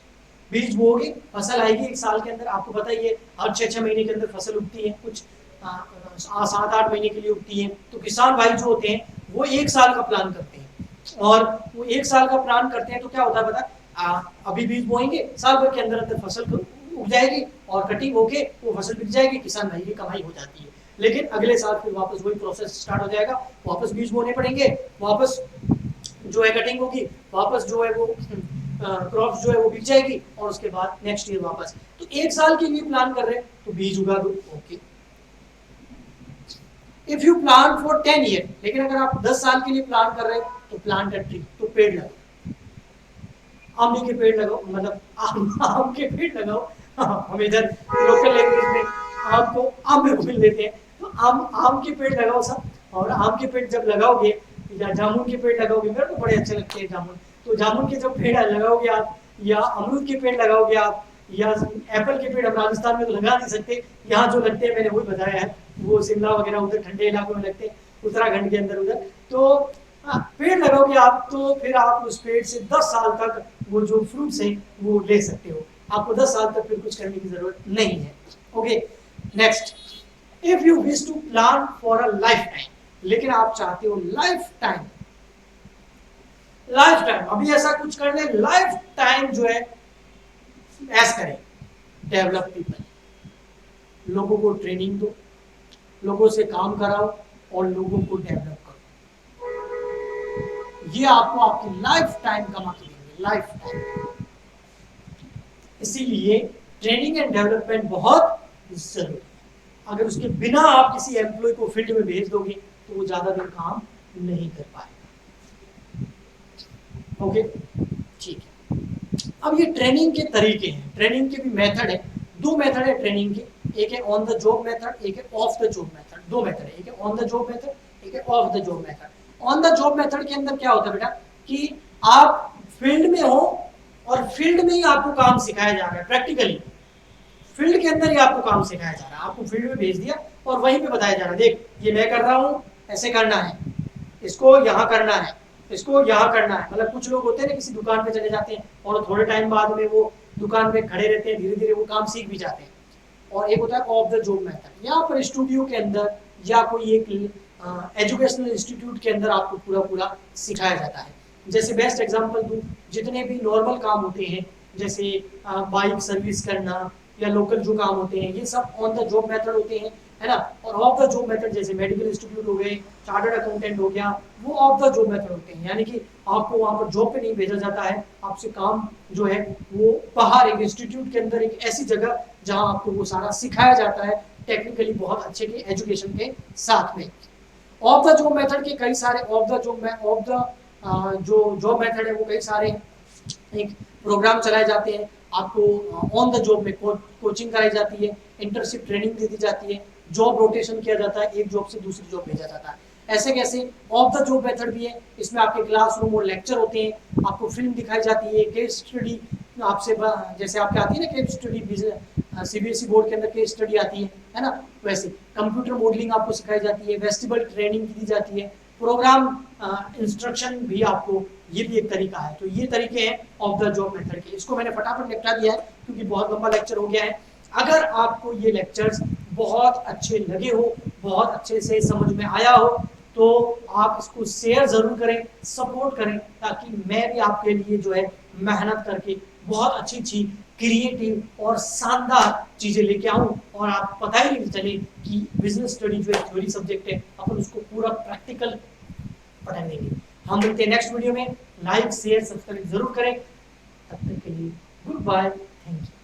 बीज बोगे, फसल आएगी 1 साल के अंदर। आपको पता ही है हर 6-6 महीने के अंदर फसल उगती है, कुछ 7-8 महीने के लिए उगती है। तो किसान भाई जो होते हैं वो 1 साल का प्लान करते हैं और वो 1 साल का प्लान करते हैं तो क्या होता है पता, अभी बीज बोएंगे, साल भर के अंदर अंदर फसल उग जाएगी और कटिंग होके वो फसल बिक जाएगी, किसान भाई की कमाई हो जाती है। लेकिन अगले साल फिर वापस वही प्रोसेस स्टार्ट हो जाएगा, वापस बीज बोने पड़ेंगे, वापस जो है कटिंग होगी, वापस जो है वो क्रॉप्स जो है वो बिक जाएगी और उसके बाद नेक्स्ट ईयर वापस। तो 1 साल के लिए प्लान कर रहे हैं तो बीज उगा दो, okay. If you plan for 10 year, लेकिन अगर आप 10 साल के लिए प्लान कर रहे हैं तो प्लांट अ ट्री, तो पेड़ लगाओ, आम के पेड़ लगाओ, मतलब आम के पेड़ लगाओ। हम इधर लोकल लैंग्वेज में आम को आम में बोल लेते हैं, तो आम के पेड़ लगाओ सब। और आम के पेड़ जब लगाओगे या जामुन के पेड़ लगाओगे, मेरे को बड़े अच्छे लगते हैं जामुन, तो जामुन के जब पेड़ लगाओगे आप, या अमरूद के पेड़ लगाओगे आप, या एप्पल के पेड़ हम राजस्थान में तो लगा नहीं सकते, यहाँ जो लगते हैं मैंने वही बताया है, वो शिमला वगैरह उधर ठंडे इलाकों में लगते हैं, उत्तराखंड के अंदर उधर। तो पेड़ लगाओगे आप तो फिर आप उस पेड़ से 10 साल तक वो जो फ्रूट्स हैं वो ले सकते हो, आपको 10 साल तक फिर कुछ करने की जरूरत नहीं है। Okay, next, if you wish to plan for a lifetime, लेकिन आप चाहते हो लाइफ टाइम, अभी ऐसा कुछ करने, लाइफ टाइम जो है ऐसा करें, डेवलप पीपल, लोगों को ट्रेनिंग दो, लोगों से काम कराओ और लोगों को डेवलप करो, ये आपको आपकी लाइफ टाइम कमा के देंगे, लाइफ टाइम। इसीलिए ट्रेनिंग एंड डेवलपमेंट बहुत जरूरी है। अगर उसके बिना आप किसी एम्प्लॉय को फील्ड में भेज दोगे तो वो ज्यादा दिन काम नहीं कर पाएगा। ओके, ठीक है। अब ये ट्रेनिंग के तरीके हैं, ट्रेनिंग के भी मेथड है, 2 मेथड है ट्रेनिंग के, एक है ऑन द जॉब मेथड, एक है of the job method. 2 method है, एक है ऑन द जॉब मेथड, एक है of the job method. On the job method के अंदर क्या होता है बेटा कि आप फील्ड में हो और फील्ड में ही आपको काम सिखाया जा रहा है, प्रैक्टिकली फील्ड के अंदर ही आपको काम सिखाया जा रहा है, आपको फील्ड में भेज दिया और वहीं पे बताया जा रहा है, देख ये मैं कर रहा हूँ, ऐसे करना है, इसको यहाँ करना है, इसको यहाँ करना है। मतलब कुछ लोग होते हैं ना, किसी दुकान पे चले जाते हैं और थोड़े टाइम बाद में वो दुकान पे खड़े रहते हैं, धीरे धीरे वो काम सीख भी जाते हैं। और एक होता है ऑफ द जॉब मेथड, यहाँ पर स्टूडियो के अंदर या कोई एक एजुकेशनल इंस्टीट्यूट के अंदर आपको पूरा पूरा सिखाया जाता है। जैसे बेस्ट एग्जांपल दूं, जितने भी नॉर्मल काम होते हैं, जैसे बाइक सर्विस करना या लोकल जो काम होते हैं, ये सब ऑन द जॉब मेथड होते हैं, है ना। और ऑफ द जॉब मेथड जैसे मेडिकल इंस्टीट्यूट हो गए, चार्टर्ड अकाउंटेंट हो गया, वो ऑफ द जॉब मेथड होते हैं, यानी कि आपको वहां पर जॉब पे नहीं भेजा जाता है, आपसे काम जो है वो बाहर एक इंस्टीट्यूट के अंदर, एक ऐसी जगह जहां आपको वो सारा सिखाया जाता है, टेक्निकली बहुत अच्छे के एजुकेशन के साथ में। ऑफ द जॉब मेथड के कई सारे जो जॉब मेथड है वो कई सारे एक प्रोग्राम चलाए जाते हैं, आपको ऑन द जॉब में कोचिंग कराई जाती है, इंटर्नशिप ट्रेनिंग दे दी जाती है, जॉब रोटेशन किया जाता है, एक जॉब से दूसरी जॉब भेजा जाता है। ऐसे कैसे ऑफ द जॉब मेथड भी है, इसमें आपके क्लासरूम और लेक्चर होते हैं, आपको फिल्म दिखाई जाती है, केस स्टडी आपसे जैसे आपके आती है ना केस स्टडी, सीबीएसई बोर्ड के अंदर केस स्टडी आती है ना, वैसे कंप्यूटर मॉडलिंग आपको सिखाई जाती है, वेस्टिबल ट्रेनिंग दी जाती है, प्रोग्राम इंस्ट्रक्शन भी आपको, ये भी एक तरीका है। तो ये तरीके हैं ऑफ द जॉब मेथड के, इसको मैंने फटाफट निपटा दिया है क्योंकि बहुत लंबा लेक्चर हो गया है। अगर आपको ये लेक्चर्स बहुत अच्छे लगे हो, बहुत अच्छे से समझ में आया हो, तो आप इसको शेयर जरूर करें, सपोर्ट करें, ताकि मैं भी आपके लिए जो है मेहनत करके बहुत अच्छी अच्छी क्रिएटिव और शानदार चीजें लेके आऊं और आप पता ही नहीं चले कि बिजनेस स्टडी जो एक थ्योरी सब्जेक्ट है, अपन उसको पूरा प्रैक्टिकल पढ़ा देंगे। हम मिलते हैं नेक्स्ट वीडियो में, लाइक शेयर सब्सक्राइब जरूर करें, तब तक के लिए गुड बाय, थैंक यू।